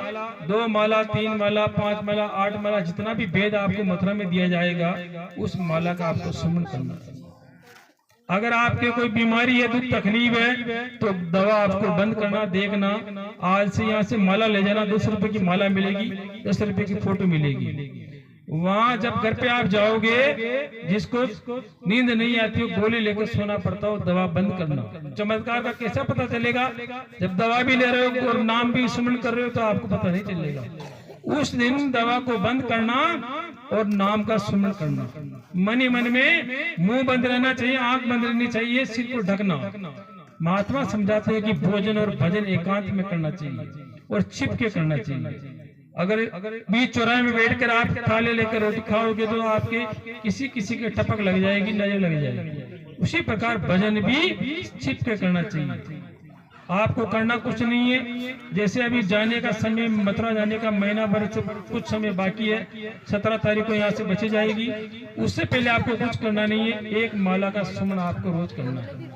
2 माला 3 माला 5 माला 8 माला जितना भी वेद आपको मथुरा में दिया जाएगा उस माला का आपको सुमन करना है। अगर आपके कोई बीमारी है, दुख तकलीफ है तो दवा आपको बंद करना, देखना। आज से यहाँ से माला ले जाना, 200 रुपए की माला मिलेगी, 10 रुपए की फोटो मिलेगी। वहां जब घर पे आप जाओगे, जिसको नींद नहीं आती हो, गोली लेकर सोना पड़ता हो, दवा बंद करना। चमत्कार का कैसा पता चलेगा? जब दवा भी ले रहे हो और नाम भी सुमन कर रहे हो तो आपको पता नहीं चलेगा। उस दिन दवा को बंद करना और नाम का सुमन करना। मन ही मन में मुंह बंद रहना चाहिए, आंख बंद रहनी चाहिए, सिर को ढकना। महात्मा समझाते हैं कि भोजन और भजन एकांत में करना चाहिए और छिप के करना चाहिए। अगर बीच चौराहे में बैठकर आप थाले लेकर रोटी खाओगे तो आपके किसी के टपक लग जाएगी, नजर लग जाएगी। उसी प्रकार भजन भी छिप के करना चाहिए। आपको करना कुछ नहीं है। जैसे अभी जाने का समय, मथुरा जाने का महीना भर से कुछ समय बाकी है, 17 तारीख को यहाँ से बची जाएगी। उससे पहले आपको कुछ करना नहीं है। 1 माला का सुमन आपको रोज करना है।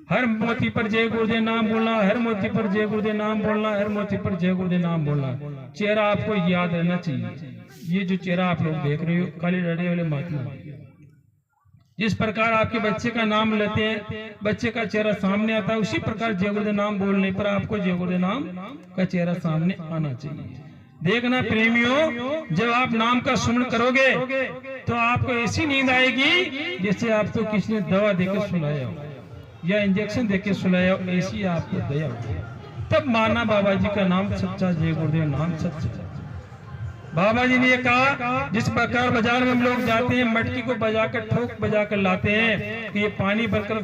हर मोती पर जय गुरुदेव नाम बोलना, हर मोती पर जय गुरुदेव नाम बोलना, हर मोती पर जय गुरुदेव नाम बोलना। चेहरा आपको याद रहना चाहिए। ये जो चेहरा आप लोग देख रहे हो, काली डंडे वाले महात्मा, जिस प्रकार आपके बच्चे का नाम लेते हैं, बच्चे का चेहरा सामने आता है, उसी प्रकार जय गुरुदेव नाम बोलने पर आपको जय गुरुदेव नाम का चेहरा सामने आना चाहिए। देखना प्रेमियों, जब आप नाम का सुमन करोगे तो आपको ऐसी नींद आएगी जैसे आपको किसी ने दवा देकर सुलाया हो या इंजेक्शन देकर सुलाया हो, ऐसी आपको दया हो। तब माना बाबा जी का नाम सच्चा, जय गुरुदेव नाम सच्चा। बाबा जी ने ये कहा, जिस प्रकार बाजार में हम लोग जाते हैं, मटकी को बजाकर ठोक बजाकर लाते हैं कि ये पानी भरकर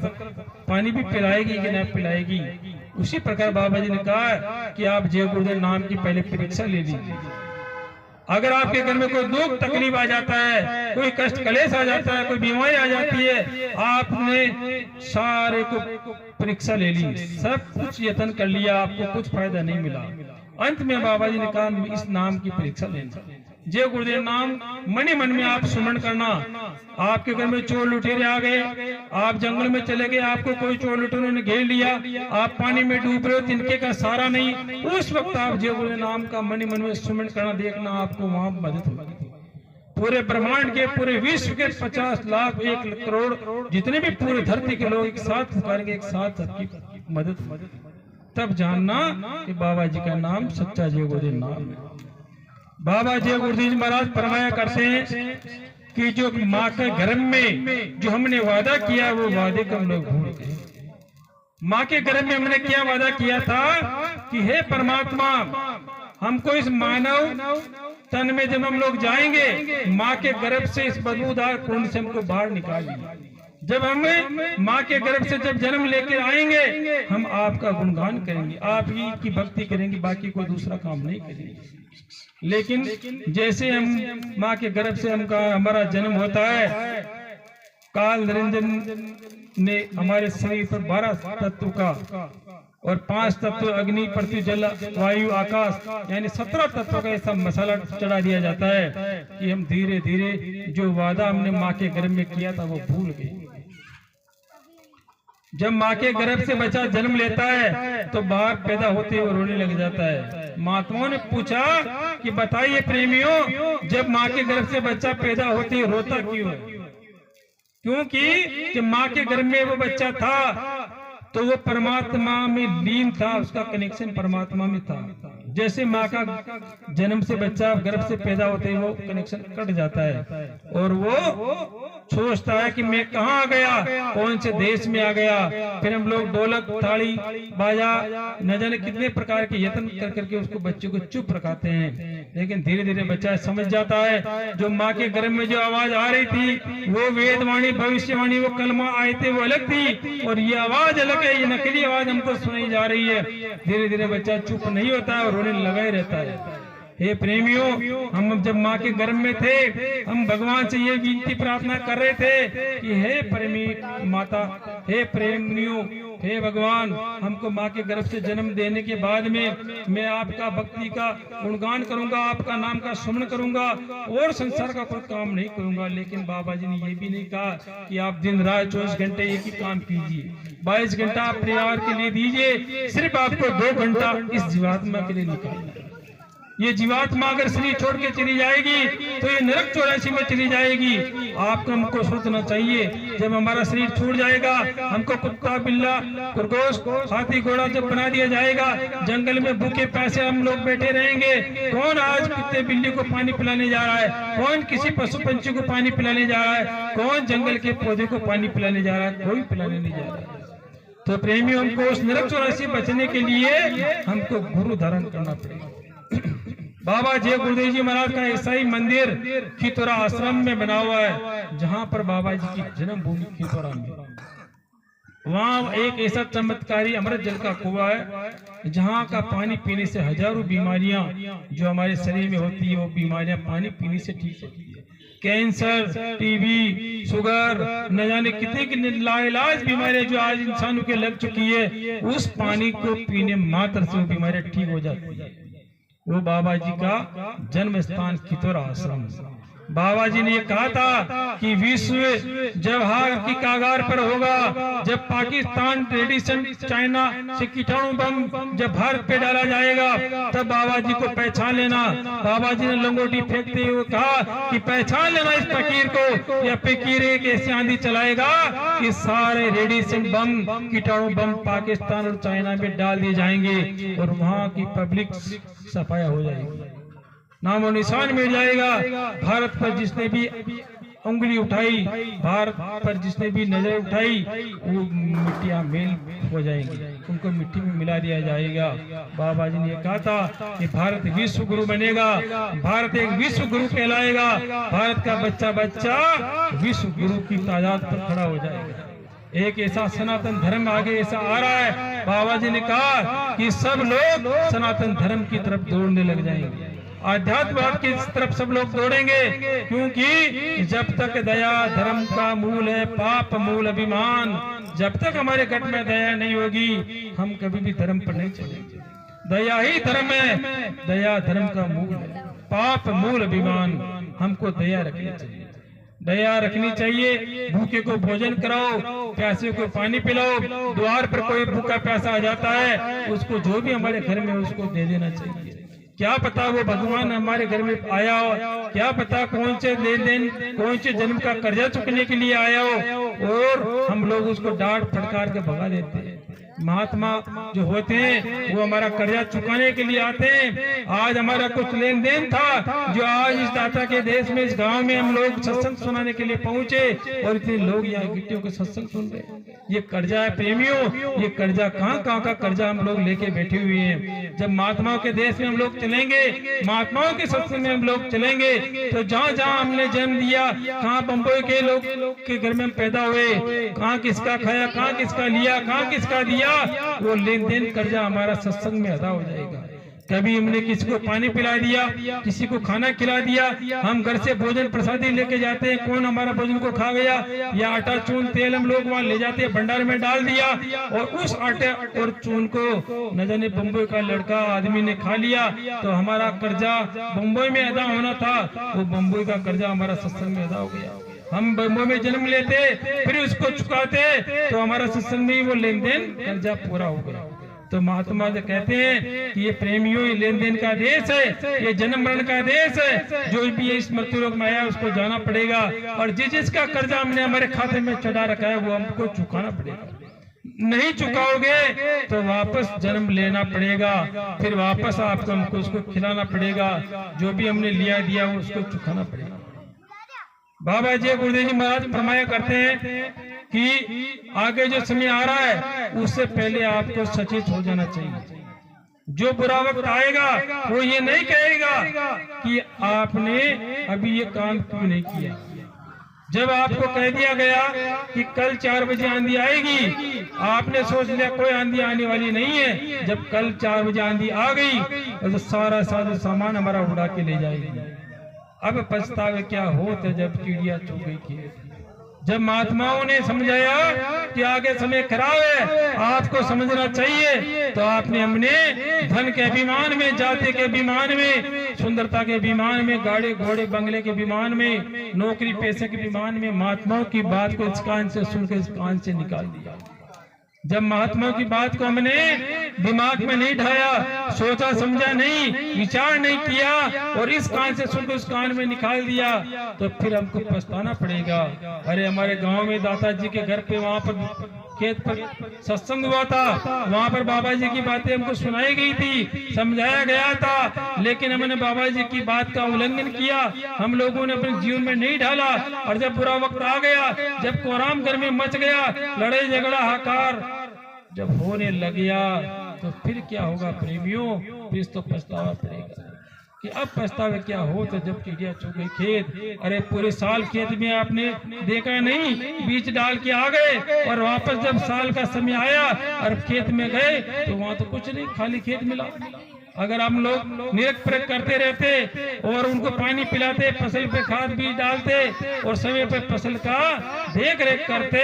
पानी भी पिलाएगी कि नहीं पिलाएगी, उसी प्रकार बाबा जी ने कहा कि आप जय गुरुदेव नाम की पहले परीक्षा ले लीजिए। अगर आपके घर में कोई दुख तकलीफ आ जाता है, कोई कष्ट कलेश आ जाता है, कोई बीमारी आ जाती है, आपने सारे को परीक्षा ले ली, सब कुछ यत्न कर लिया, आपको कुछ फायदा नहीं मिला। अंत में बाबा जी ने कहा इस नाम की परीक्षा लेना। जय गुरुदेव नाम मन ही मन में आप सुमरण करना। आपके घर में चोर लुटेरे आ गए, आप जंगल में चले गए, आपको कोई चोर लुटेरों ने घेर लिया, आप पानी में डूब रहे हो, तिनके का सहारा नहीं, उस वक्त आप जय गुरुदेव नाम का मन ही मन में सुमरण करना, देखना आपको वहां मदद होगी। पूरे ब्रह्मांड के, पूरे विश्व के 50 लाख 1 करोड़ जितने भी पूरे धरती के लोग एक साथ पुकारेंगे, एक साथ सबकी मदद, तब जानना कि बाबा जी का नाम सच्चा जय गुरुदेव नाम है। बाबा जय गुरुदेव जी महाराज फरमाया करते हैं कि जो माँ के गर्भ में जो हमने वादा किया, वो वादे को हम लोग भूल गए। माँ के गर्भ में हमने क्या वादा किया था कि हे परमात्मा, हमको इस मानव तन में जब हम लोग जाएंगे, माँ के गर्भ से इस बदबूदार कुंड से हमको बाहर निकालिए। जब हम माँ के गर्भ से जब जन्म लेकर आएंगे, हम आपका गुणगान करेंगे, आप ही की भक्ति करेंगे, बाकी कोई दूसरा काम नहीं करेंगे। लेकिन जैसे हम माँ के गर्भ से हमारा जन्म होता है, काल निरंजन ने हमारे शरीर पर 12 तत्व का और 5 तत्व अग्नि पृथ्वी जल वायु आकाश यानी 17 तत्वों का ऐसा मसाला चढ़ा दिया जाता है कि हम धीरे धीरे जो वादा हमने माँ के गर्भ में किया था वो भूल गए। जब माँ के गर्भ से बच्चा जन्म लेता है तो बाहर पैदा होते हुए रोने लग जाता है। महात्माओं ने पूछा कि बताइए प्रेमियों, जब माँ के गर्भ से बच्चा पैदा होते हुए रोता क्यों है? क्योंकि जब माँ के गर्भ में वो बच्चा था तो वो परमात्मा में लीन था, उसका कनेक्शन परमात्मा में था। जैसे माँ का जन्म से बच्चा गर्भ से पैदा होते ही वो कनेक्शन कट जाता है और वो सोचता है कि मैं कहाँ आ गया, कौन से देश में आ गया। फिर हम लोग ढोलक थाली बाजा न जाने कितने प्रकार के यत्न कर करके उसको बच्चे को चुप रखाते हैं, लेकिन धीरे धीरे बच्चा समझ जाता है जो माँ के गर्भ में जो आवाज आ रही थी वो वेदवाणी भविष्यवाणी वो कलमा आयते वो अलग थी और ये आवाज अलग है, ये नकली आवाज हमको सुनाई जा रही है। धीरे धीरे बच्चा चुप नहीं होता है और रोने लगा ही रहता है। हे प्रेमियों, हम जब माँ के गर्भ में थे हम भगवान से ये विनती प्रार्थना कर रहे थे कि हे प्रेमी माता, हे प्रेमियों, हे भगवान, हमको माँ के गर्भ से जन्म देने के बाद में मैं आपका भक्ति का गुणगान करूंगा, आपका नाम का सुमन करूंगा और संसार का कोई काम नहीं करूंगा। लेकिन बाबा जी ने ये भी नहीं कहा कि आप दिन रात 24 घंटे एक ही काम कीजिए, 22 घंटा परिवार के लिए दीजिए, सिर्फ आपको 2 घंटा इस जीवात्मा के लिए निकालना। ये जीवात्मा अगर शरीर छोड़ के चली जाएगी तो ये नरक 84 में चली जाएगी। आपको हमको सोचना चाहिए, जब हमारा शरीर छूट जाएगा हमको कुत्ता बिल्ला खरगोश हाथी घोड़ा जब बना दिया जाएगा, जंगल में भूखे पैसे हम लोग बैठे रहेंगे। कौन आज कुत्ते बिल्ली को पानी पिलाने जा रहा है, कौन किसी पशु पंछी को पानी पिलाने जा रहा है, कौन जंगल के पौधे को पानी पिलाने जा रहा है? कोई पिलाने नहीं जा रहा है। तो प्रेमियों, हमको उस नरक 84 बचने के लिए हमको गुरु धारण करना पड़ेगा। बाबा जय गुरुदेव जी महाराज का ऐसा ही मंदिर खितौरा आश्रम में बना हुआ है, जहां पर बाबा जी की जन्मभूमि खितौरा में, वहां एक ऐसा चमत्कारी अमृत जल का कुआं है जहां का पानी पीने से हजारों बीमारियां जो हमारे शरीर में होती है वो बीमारियां पानी पीने से ठीक होती है। कैंसर, टीबी, शुगर, न जाने कितने की लाइलाज बीमारियां जो आज इंसानों के लग चुकी है, उस पानी को पीने मात्र से वो बीमारियां ठीक हो जाती है। वो बाबा जी का जन्म स्थान खितौरा आश्रम। बाबा जी ने ये कहा था कि विश्व जब हार की कागार पर होगा, जब पाकिस्तान रेडिएशन चाइना से कीटाणु बम जब भारत पे डाला जाएगा, तब बाबा जी को पहचान लेना। बाबा जी ने लंगोटी फेंकते हुए कहा कि पहचान लेना इस फकीर को, यह फकीर एक ऐसी आंधी चलाएगा कि सारे रेडिएशन बम कीटाणु बम पाकिस्तान और चाइना में डाल दिए जाएंगे और वहां की पब्लिक सफाया हो जाएगी, नामो निशान मिल जाएगा। भारत पर जिसने भी उंगली उठाई, भारत पर जिसने भी नजर उठाई, वो मिट्टियां मेल हो जाएंगी, उनको मिट्टी में मिला दिया जाएगा। बाबा जी ने ये कहा था कि भारत विश्व गुरु बनेगा, भारत एक विश्व गुरु कहलाएगा, भारत का बच्चा बच्चा विश्व गुरु की तादाद पर खड़ा हो जाएगा। एक ऐसा सनातन धर्म आगे ऐसा आ रहा है, बाबा जी ने कहा कि सब लोग सनातन धर्म की तरफ दौड़ने लग जाएंगे, आध्यात्मवाद की तरफ सब लोग दौड़ेंगे, क्योंकि जब तक दया धर्म का मूल है, पाप मूल अभिमान, जब तक हमारे घट में दया नहीं होगी हम कभी भी धर्म पर नहीं चलेंगे। दया ही धर्म है, दया धर्म का मूल है, पाप मूल अभिमान। हमको दया रखनी चाहिए, दया रखनी चाहिए। भूखे को भोजन कराओ, प्यासे को पानी पिलाओ, द्वार पर कोई भूखा प्यासा आ जाता है उसको जो भी हमारे घर में उसको दे देना चाहिए। क्या पता वो भगवान हमारे घर में आया हो, क्या पता कौन से लेन देन कौन से जन्म का कर्जा चुकने के लिए आया हो, और हम लोग उसको डांट फटकार के भगा देते हैं। महात्मा जो होते हैं वो हमारा कर्जा चुकाने के लिए आते हैं। आज हमारा कुछ लेन देन था जो आज इस दाता के देश में, इस गांव में हम लोग सत्संग सुनाने के लिए पहुंचे और इतने लोग यहाँ गिट्टियों के सत्संग सुन रहे। ये कर्जा है प्रेमियों, ये कर्जा कहाँ का कर्जा हम लोग लेके बैठे हुए हैं। जब महात्माओं के देश में हम लोग चलेंगे, महात्माओं के सत्संग में हम लोग चलेंगे, तो जहाँ जहाँ हमने जन्म दिया, कहाँ बम्बई के लोग के घर में हम पैदा हुए, कहाँ किसका खाया, कहाँ किसका लिया, कहाँ किसका दिया, वो लेन देन कर्जा हमारा सत्संग में अदा हो जाएगा। कभी हमने किसी को पानी पिला दिया, किसी को खाना खिला दिया, हम घर से भोजन प्रसादी लेके जाते हैं, कौन हमारा भोजन को खा गया, या आटा चून तेल हम लोग वहाँ ले जाते हैं, भंडार में डाल दिया, और उस आटे और चून को न जाने बम्बई का लड़का आदमी ने खा लिया, तो हमारा कर्जा बम्बई में अदा होना था, वो बम्बई का कर्जा हमारा सत्संग में अदा हो गया। हम बम्बई में जन्म लेते फिर उसको चुकाते तो हमारा सत्संग में वो लेन देन कर्जा पूरा हो गया। तो महात्मा जो कहते हैं कि ये प्रेमियों, ये लेन देन का देश है, ये जन्म मरण का देश है, जो भी इस मृत्यु लोक में आया उसको जाना पड़ेगा, और जिसका कर्जा हमने हमारे खाते में चढ़ा रखा है वो हमको चुकाना पड़ेगा। नहीं चुकाओगे तो वापस जन्म लेना पड़ेगा, फिर वापस आपको हमको उसको खिलाना पड़ेगा, जो भी हमने लिया दिया वो उसको चुकाना पड़ेगा। बाबा जी गुरुदेव जी महाराज फरमाया करते हैं कि आगे जो समय आ रहा है उससे पहले आपको सचेत हो जाना चाहिए। जो बुरा वक्त आएगा वो ये नहीं कहेगा कि आपने अभी ये काम क्यों नहीं किया। जब आपको कह दिया गया कि कल 4 बजे आंधी आएगी, आपने सोच लिया कोई आंधी आने वाली नहीं है, जब कल 4 बजे आंधी आ गई तो सारा सामान हमारा उड़ा के ले जाएगी। अब पछतावे क्या होते जब चिड़िया चुग गई थी। जब महात्माओं ने समझाया कि आगे समय खराब है, आपको समझना चाहिए, तो आपने हमने धन के अभिमान में, जाति के अभिमान में, सुंदरता के अभिमान में, गाड़ी घोड़े बंगले के अभिमान में, नौकरी पैसे के अभिमान में महात्माओं की बात को इस कान से सुनकर इस कान से निकाल दिया। जब महात्माओं की बात को हमने दिमाग में नहीं ढाया, सोचा समझा नहीं, विचार नहीं किया और इस कान से सुनकर उस कान में निकाल दिया, तो फिर हमको पछताना पड़ेगा। अरे हमारे गांव में दाता जी के घर पे, वहां पर खेत पर सत्संग हुआ था, वहां पर बाबा जी की बातें हमको सुनाई गई थी, समझाया गया था, लेकिन हमने बाबा जी की बात का उल्लंघन किया, हम लोगों ने अपने जीवन में नहीं ढाला। और जब बुरा वक्त आ गया, जब कोराम घर में मच गया, लड़ाई झगड़ा हाकार जब होने लग गया, तो फिर क्या होगा प्रेमियों, फिर तो पछतावा पड़ेगा कि अब पछतावा क्या हो। तो जब चिड़िया चुग गई खेत, अरे पूरे साल खेत में आपने देखा नहीं, बीज डाल के आ गए और वापस जब साल का समय आया और खेत में गए तो वहां तो कुछ नहीं, खाली खेत मिला। अगर हम लोग निरख प्रयोग करते रहते और उनको पानी पिलाते, फसल पे खाद बीज डालते और समय पे फसल का देख रेख करते,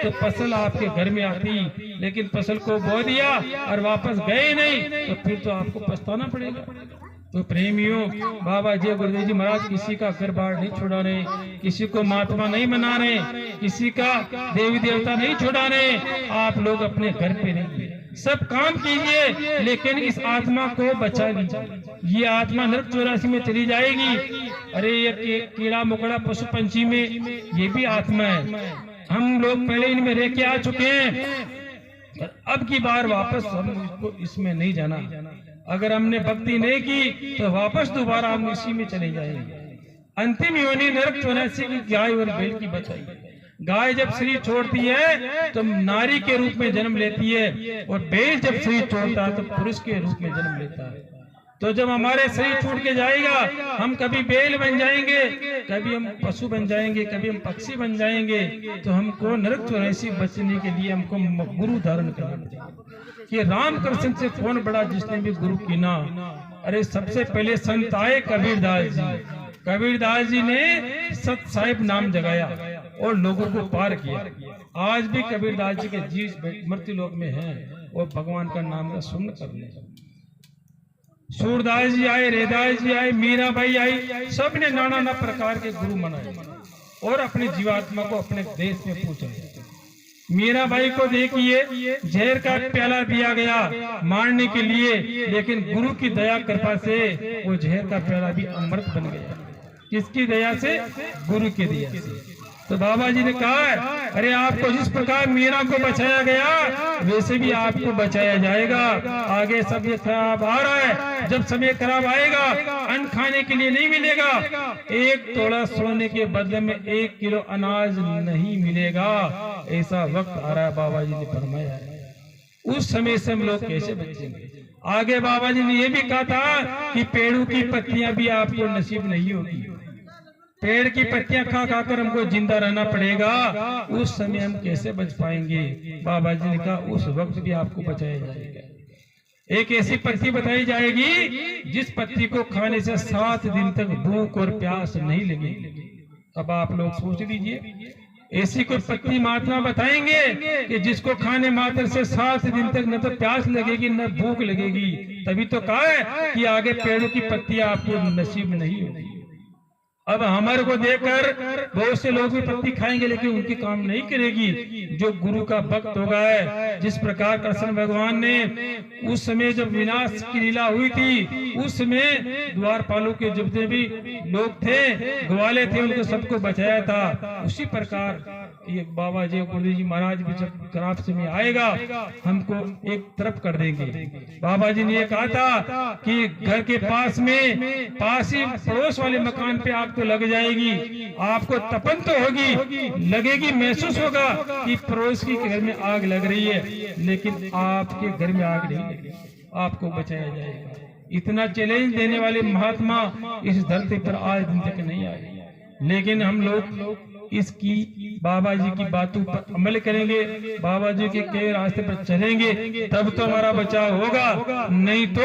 तो फसल आपके घर में आती। लेकिन फसल को बो दिया और वापस गए नहीं, तो फिर तो आपको पछताना पड़ेगा। तो प्रेमियों, बाबा जी गुरुदेव जी महाराज किसी का घर बार नहीं छोड़ा रहे, किसी को महात्मा नहीं बना रहे, किसी का देवी देवता नहीं छोड़ा रहे। आप लोग अपने घर पे रहिए, सब काम कीजिए, लेकिन इस आत्मा को बचा लीजिए। ये आत्मा नरक 84 में चली जाएगी। अरे ये कीड़ा मकोड़ा पशु पंछी में ये भी आत्मा है। हम लोग पहले इनमें रह के आ चुके हैं, अब की बार वापस हम इसमें नहीं जाना। अगर हमने भक्ति नहीं की तो वापस दोबारा हम इसी में चले जाएंगे। अंतिम योनि नरक 84 की गाय और बैल की बताई। गाय जब शरीर छोड़ती है तो नारी के रूप में जन्म लेती है, और बैल जब शरीर छोड़ता है तो पुरुष के रूप में जन्म लेता है। तो जब हमारे शरीर छूट के जाएगा, हम कभी बैल बन जाएंगे, कभी हम पशु बन जाएंगे, कभी हम पक्षी बन जाएंगे। तो हमको नरक 84 बचने के लिए हमको गुरु धारण करना पड़ेगा। कि रामकृष्ण से कौन बड़ा जिसने भी गुरु कीना। अरे सबसे पहले संत आए कबीरदास जी। कबीरदास जी ने सत साहिब नाम जगाया और लोगों को पार किया। आज भी कबीरदास जी के जीव मृत्यु लोक में हैं और भगवान का नाम का सुन कर ले। सूरदास जी आए, रैदास जी आए, मीराबाई आई, सब ने नाना प्रकार के गुरु मनाए और अपनी जीवात्मा को अपने देश में पूछा। मीराबाई को देखिए, जहर का प्याला दिया गया मारने के लिए, लेकिन गुरु की दया कृपा से वो जहर का प्याला भी अमृत बन गया। किसकी दया से? गुरु की दया से। तो बाबा जी ने कहा, अरे आपको जिस प्रकार मीरा को बचाया गया वैसे भी आपको बचाया जाएगा। आगे समय खराब आ रहा है, जब समय खराब आएगा अन्न खाने के लिए नहीं मिलेगा, 1 तोला सोने के बदले में 1 किलो अनाज नहीं मिलेगा। ऐसा वक्त आ रहा है, बाबा जी ने फरमाया है। उस समय से हम लोग कैसे बचेंगे? आगे बाबा जी ने यह भी कहा था कि पेड़ों की पत्तियां भी आपको नसीब नहीं होगी। पेड़ की पत्तियां खा खाकर हमको जिंदा रहना पड़ेगा। उस समय हम कैसे बच पाएंगे? बाबा जी ने कहा उस वक्त भी आपको बचाया जाएगा। एक ऐसी पत्ती बताई जाएगी जिस पत्ती को खाने से 7 दिन तक भूख और प्यास नहीं लगेगी। अब आप लोग सोच लीजिए, ऐसी कोई पत्ती मात्रा बताएंगे कि जिसको खाने मात्र से 7 दिन तक न तो प्यास लगेगी न भूख लगेगी। तभी तो कहा है कि आगे पेड़ों की पत्तियां आपको नसीब नहीं होगी। अब हमारे को देखकर बहुत से लोग भी पत्ती खाएंगे, लेकिन उनकी काम नहीं करेगी। जो गुरु का भक्त होगा है, जिस प्रकार कृष्ण भगवान ने उस समय जब विनाश की लीला हुई थी, उस समय द्वारपालों के जितने भी लोग थे, ग्वाले थे, उनको सबको बचाया था। उसी प्रकार ये बाबा जी गुरुदेव जी महाराज भी जब खराब समय आएगा हमको एक तरफ कर देंगे। बाबा जी ने ये कहा था कि घर के पास ही पड़ोस वाले मकान पे आग तो लग जाएगी, आपको तपन तो होगी, लगेगी, महसूस होगा कि पड़ोस की घर में आग लग रही है, लेकिन आपके घर में आग नहीं लगेगी, आपको बचाया जाएगा। इतना चैलेंज देने वाले महात्मा इस धरती पर आज दिन तक नहीं आए, लेकिन हम लोग इसकी बाबा जी की बातों पर अमल करेंगे, बाबा जी के कई रास्ते पर चलेंगे, तब तो हमारा बचाव होगा। नहीं तो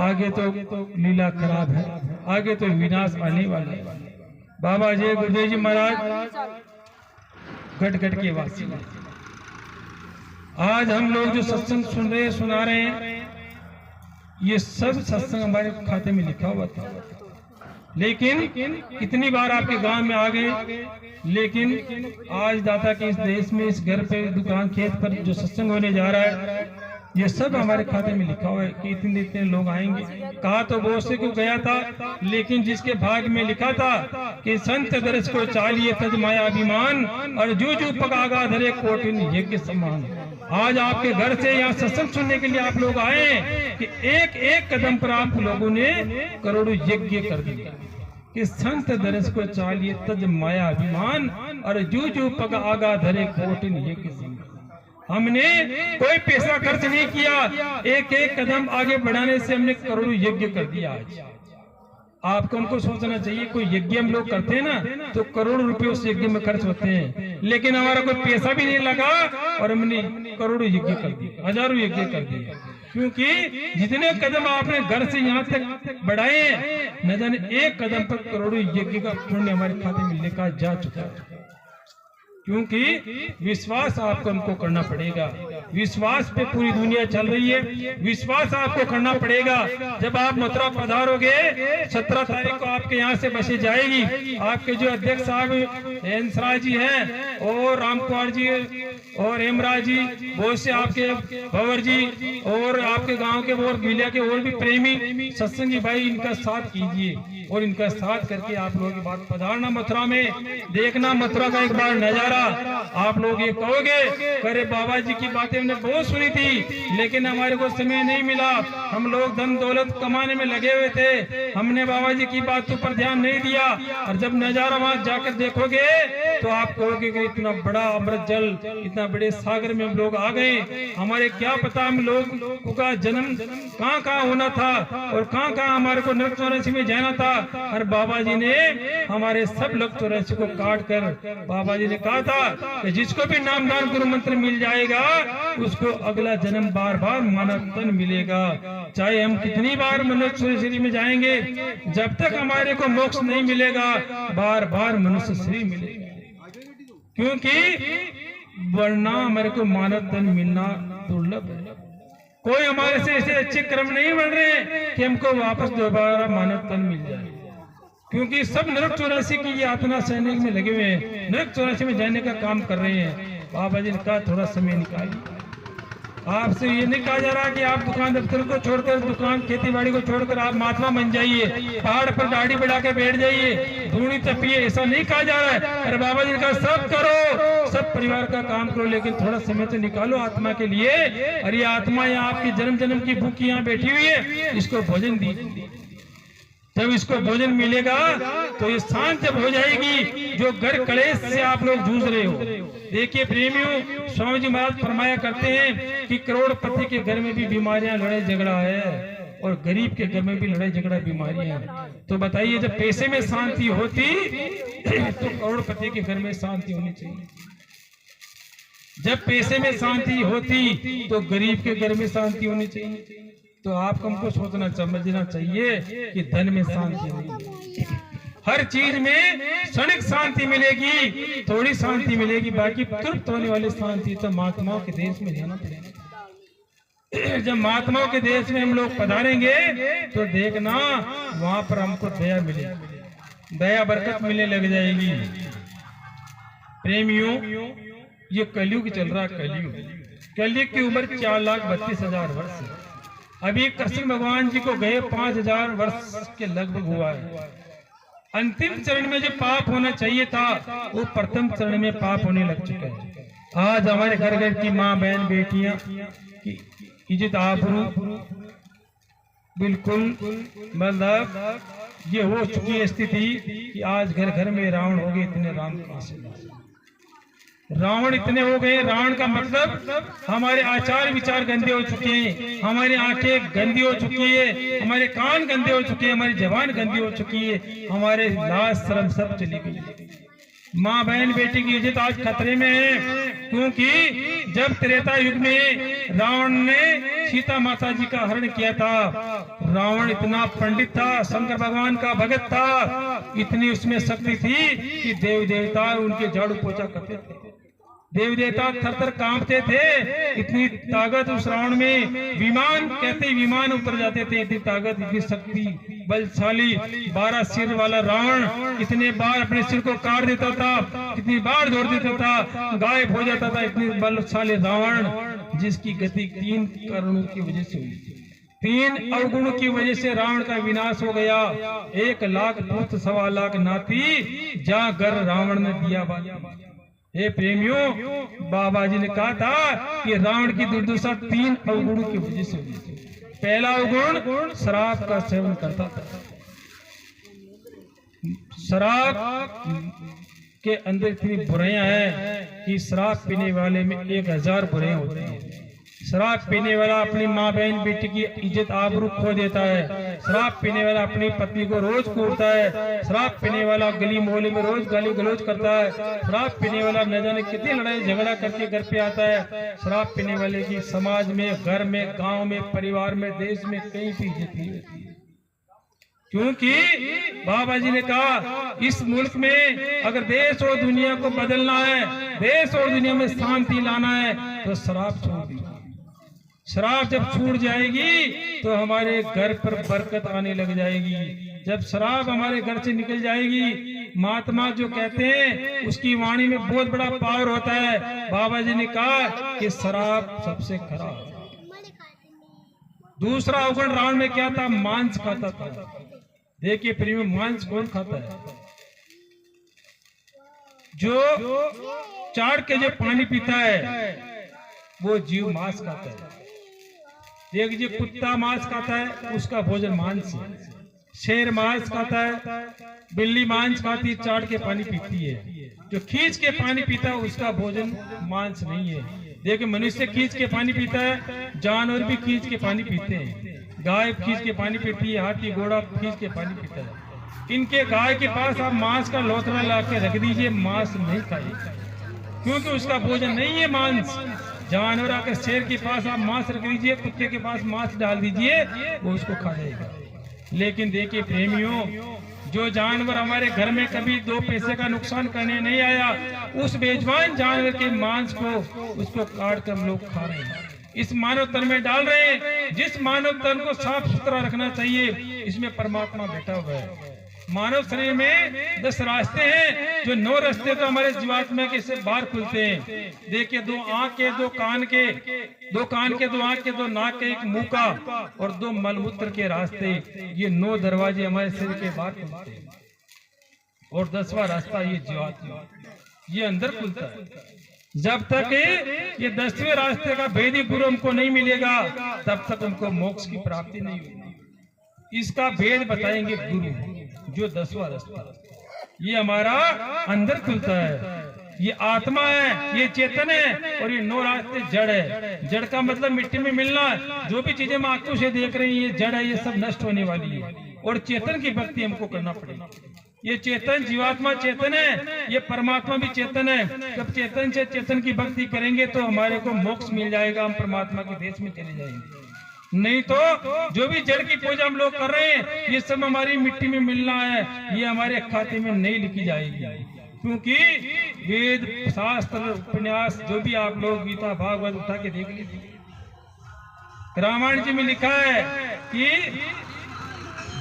आगे तो लीला खराब है, आगे तो विनाश आने वाला है। बाबा जी गुरुदेव जी महाराज गट के वासी। आज हम लोग जो सत्संग सुना रहे हैं, ये सब सत्संग हमारे खाते में लिखा हुआ था, लेकिन कितनी बार आपके गांव में आ गए, लेकिन आज दाता के इस देश में, इस घर पे, दुकान, खेत पर जो सत्संग होने जा रहा है, ये सब हमारे खाते में लिखा हुआ है कि इतने लोग आएंगे। कहा तो बहुत से को गया था, लेकिन जिसके भाग में लिखा था कि संत दर्श को चालिए तज माया अभिमान, और जो पगागा धरे कोटिन यज्ञ समान। आज आपके घर से यहाँ सत्संग सुनने के लिए आप लोग आए कि एक कदम पर आप लोगों ने करोड़ों यज्ञ कर दिया कि संत दर्श को चालिए तज माया अभिमान, और जो पग आगा धरे कोटिन यज्ञ समान। हमने कोई पैसा खर्च नहीं किया, एक कदम आगे बढ़ाने से हमने करोड़ों यज्ञ कर दिया। आज आपको हमको सोचना चाहिए, कोई यज्ञ हम लोग करते हैं ना तो करोड़ों रुपए उस यज्ञ में खर्च होते हैं, लेकिन हमारा कोई पैसा भी नहीं लगा और हमने करोड़ों यज्ञ कर दिए, हजारों यज्ञ कर दिए। क्योंकि जितने कदम आपने घर से यहाँ तक बढ़ाए, न जाने एक कदम पर करोड़ों यज्ञ का पुण्य हमारे खाते में लिखा जा चुका है। क्योंकि विश्वास आपको हमको करना पड़ेगा, विश्वास पे पूरी दुनिया चल रही है, विश्वास आपको करना पड़ेगा। जब आप मथुरा पधारोगे, 17 तारीख को आपके यहाँ से बसें जाएगी। आपके जो अध्यक्ष साहब हंसराज जी हैं, और राम कुमार जी और हेमराज जी, बहुत से आपके भंवर जी, और आपके गांव के और गिलिया के और भी प्रेमी सत्संगी भाई, इनका साथ कीजिए और इनका साथ करके आप लोगों की बात पधारना मथुरा में, देखना मथुरा का एक बार नजारा। नजारा। आप लोग ये कहोगे अरे बाबा जी की बातें हमने बहुत सुनी थी, लेकिन हमारे को समय नहीं मिला, हम लोग धन दौलत कमाने में लगे हुए थे, हमने बाबा जी की बातों पर ध्यान नहीं दिया। और जब नजारा वहां जाकर देखोगे तो आप कहोगे कि इतना बड़ा अमृत जल, इतना बड़े सागर में हम लोग आ गए, हमारे क्या पता हम लोग का जन्म कहाँ कहाँ होना था और कहाँ कहाँ हमारे को नरक 84 में जाना था। और बाबा जी ने हमारे सब लग 84 को काट कर बाबा जी ने कहा था कि जिसको भी नामदान गुरु मंत्र मिल जाएगा उसको अगला जन्म बार बार मानव तन मिलेगा। चाहे हम कितनी बार मनुष्य शरीर में जाएंगे, जब तक हमारे को मोक्ष नहीं मिलेगा बार बार मनुष्य शरीर मिलेगा, क्योंकि वरना हमारे को मानव तन मिलना दुर्लभ है। कोई हमारे से ऐसे अच्छे कर्म नहीं बन रहे कि हमको वापस दोबारा मानव तन मिल जाए, क्योंकि सब नरक 84 की यातना सहने में लगे हुए हैं, नरक 84 में जाने का काम कर रहे हैं। बाबा जी ने कहा थोड़ा समय निकालिए। आपसे ये नहीं कहा जा रहा कि आप दुकान दफ्तर को छोड़कर, दुकान खेती बाड़ी को छोड़कर आप महात्मा बन जाइए, पहाड़ पर दाढ़ी बढ़ा के बैठ जाइए, धूनी तपिए, ऐसा नहीं कहा जा रहा है। अरे बाबा जी ने कहा सब करो, सब परिवार का काम करो, लेकिन थोड़ा समय तो निकालो आत्मा के लिए। अरे ये आत्मा यहाँ आपकी जन्म जन्म की भूख यहाँ बैठी हुई है, इसको भोजन दीजिए। जब इसको भोजन मिलेगा तो ये शांत जब हो जाएगी, जो घर कलेश से आप लोग जूझ रहे हो। देखिए प्रेमियों, स्वामी जी महाराज फरमाया करते हैं कि करोड़पति के घर में भी बीमारियां, लड़ाई झगड़ा है, और गरीब के घर में भी लड़ाई झगड़ा बीमारियां हैं। तो बताइए जब पैसे में शांति होती तो करोड़पति के घर में शांति होनी चाहिए, जब पैसे में शांति होती तो गरीब के घर में शांति होनी चाहिए। तो आपको हमको सोचना समझना चाहिए कि धन में शांति नहीं है, हर चीज में क्षणिक शांति मिलेगी, थोड़ी शांति मिलेगी, बाकी तृप्त होने वाली शांति तो महात्माओं के देश में जाना पड़ेगा। जब महात्माओं के देश में हम लोग पधारेंगे तो देखना वहां पर हमको दया मिलेगी, दया बरकत मिलने लग जाएगी। प्रेमियों, ये कलयुग चल रहा है, कलयुग की उम्र 4,32,000 वर्ष है। अभी कृष्ण भगवान जी को गए 5,000 वर्ष के लगभग हुआ है। अंतिम चरण में जो पाप होना चाहिए था वो प्रथम चरण में पाप होने लग चुका है। आज हमारे घर घर की माँ बहन बेटियां की इज्जत आबरू बिल्कुल मतलब ये हो चुकी है स्थिति कि आज घर घर में रावण हो गए। इतने राम कहां से, रावण इतने हो गए। रावण का मतलब हमारे आचार विचार गंदे हो चुके हैं, हमारी आंखें गंदी हो चुकी है, हमारे कान गंदे हो चुके हैं, हमारी जबान गंदी हो चुकी है, हमारे लाज शर्म सब चली गई। माँ बहन बेटी की इज्जत आज खतरे में है, क्योंकि जब त्रेता युग में रावण ने सीता माता जी का हरण किया था, रावण इतना पंडित था, शंकर भगवान का भगत था, इतनी उसमें शक्ति थी कि देव देवता उनके झाड़ू पोछा करते थे, देव देवता थर थर कांपते थे। इतनी ताकत उस रावण में, विमान कहते ही विमान उतर जाते थे, इतनी ताकत, इतनी शक्ति, बलशाली 12 सिर वाला रावण इतने बार अपने सिर को काट देता था, कितनी बार जोड़ देता था, गायब हो जाता था। इतनी बलशाली रावण जिसकी गति 3 कारणों की वजह से हुई, 3 अवगुणों की वजह से रावण का विनाश हो गया। 1 लाख पुत्र 1.25 लाख नाती, जहाँ घर रावण ने दिया बात। हे प्रेमियों, बाबा जी ने कहा था कि रावण की दुर्दशा 3 अवगुणों की वजह से हुई थी। पहला अवगुण शराब का सेवन करता था। शराब के अंदर इतनी बुराइयां हैं कि शराब पीने वाले में 1000 बुराइयां होती हैं। शराब पीने वाला अपनी माँ बहन बेटी की इज्जत आबरू खो देता है, शराब पीने वाला अपनी पत्नी को रोज कूटता है, शराब पीने वाला गली मोहल्ले में रोज गाली गलौज करता है, शराब पीने वाला न जाने कितनी लड़ाई झगड़ा करके घर पे आता है। शराब पीने वाले की समाज में, घर में, गांव में, परिवार में, देश में कहीं भी इज्जत नहीं होती है, क्योंकि बाबा जी ने कहा इस मुल्क में अगर देश और दुनिया को बदलना है, देश और दुनिया में शांति लाना है, तो शराब छोड़ दी। शराब जब छूट जाएगी तो हमारे घर पर बरकत आने लग जाएगी। जब शराब हमारे घर से निकल जाएगी, महात्मा जो कहते हैं उसकी वाणी में बहुत बड़ा पावर होता है। बाबा जी ने कहा कि शराब सबसे खराब है। दूसरा अवगुण रावण में क्या था? मांस खाता था। देखिए प्रेमी, मांस कौन खाता है? जो चाट के जो पानी पीता है वो जीव मांस खाता है। एक जो कुत्ता मांस खाता है उसका भोजन मांस है। शेर मांस खाता है, बिल्ली मांस खाती है, चाट के पानी पीती है। जो खींच के पानी पीता है उसका भोजन मांस नहीं है। देखिए मनुष्य खींच के पानी पीता है, जानवर भी खींच के पानी पीते हैं। गाय खींच के पानी पीती है, हाथी घोड़ा खींच के पानी पीता है। इनके गाय के पास आप मांस का लोथड़ा ला के रख दीजिए, मांस नहीं खाएगा क्योंकि उसका भोजन नहीं है मांस। जानवर आकर शेर के पास आप मांस रख दीजिए, कुत्ते के पास मांस डाल दीजिए, वो उसको खा जाएगा। लेकिन देखिए प्रेमियों, जो जानवर हमारे घर में कभी 2 पैसे का नुकसान करने नहीं आया, उस बेजुबान जानवर के मांस को उसको काट कर हम लोग खा रहे हैं, इस मानव तन में डाल रहे हैं। जिस मानव तन को साफ सुथरा रखना चाहिए, इसमें परमात्मा बैठा हुआ है। मानव शरीर में 10 रास्ते हैं, जो 9 रास्ते तो हमारे जीवात्मा के से बाहर खुलते हैं। देखिए 2 आंख के, 2 कान के, 2 कान के, 2 आंख के, 2 नाक के, 1 मुंह का और 2 मलमूत्र के रास्ते, ये 9 दरवाजे हमारे शरीर के बाहर खुलते हैं। और 10वां रास्ता ये जीवात्मा, ये अंदर खुलता है। जब तक ये 10वें रास्ते का भेदी गुरु हमको नहीं मिलेगा, तब तक हमको मोक्ष की प्राप्ति नहीं होगी। इसका भेद बताएंगे गुरु, जो 10वां रास्ता ये हमारा अंदर खुलता है। ये आत्मा है, ये चेतन है, और ये 9 रास्ते जड़ है। जड़ का मतलब मिट्टी में मिलना। जो भी चीजें हम आंखों से देख रहे हैं ये जड़ है, ये सब नष्ट होने वाली है। और चेतन की भक्ति हमको करना पड़ेगी। ये चेतन जीवात्मा चेतन है, ये परमात्मा भी चेतन है। जब चेतन से चेतन की भक्ति करेंगे तो हमारे को मोक्ष मिल जाएगा, हम परमात्मा के देश में चले जाएंगे। नहीं तो जो भी जड़ की पूजा हम लोग कर रहे हैं, ये सब हमारी मिट्टी में मिलना है, ये हमारे खाते में नहीं लिखी जाएगी। क्योंकि वेद शास्त्र उपन्यास जो भी आप लोग गीता भागवत उठा के देख लीजिए, रामायण जी में लिखा है कि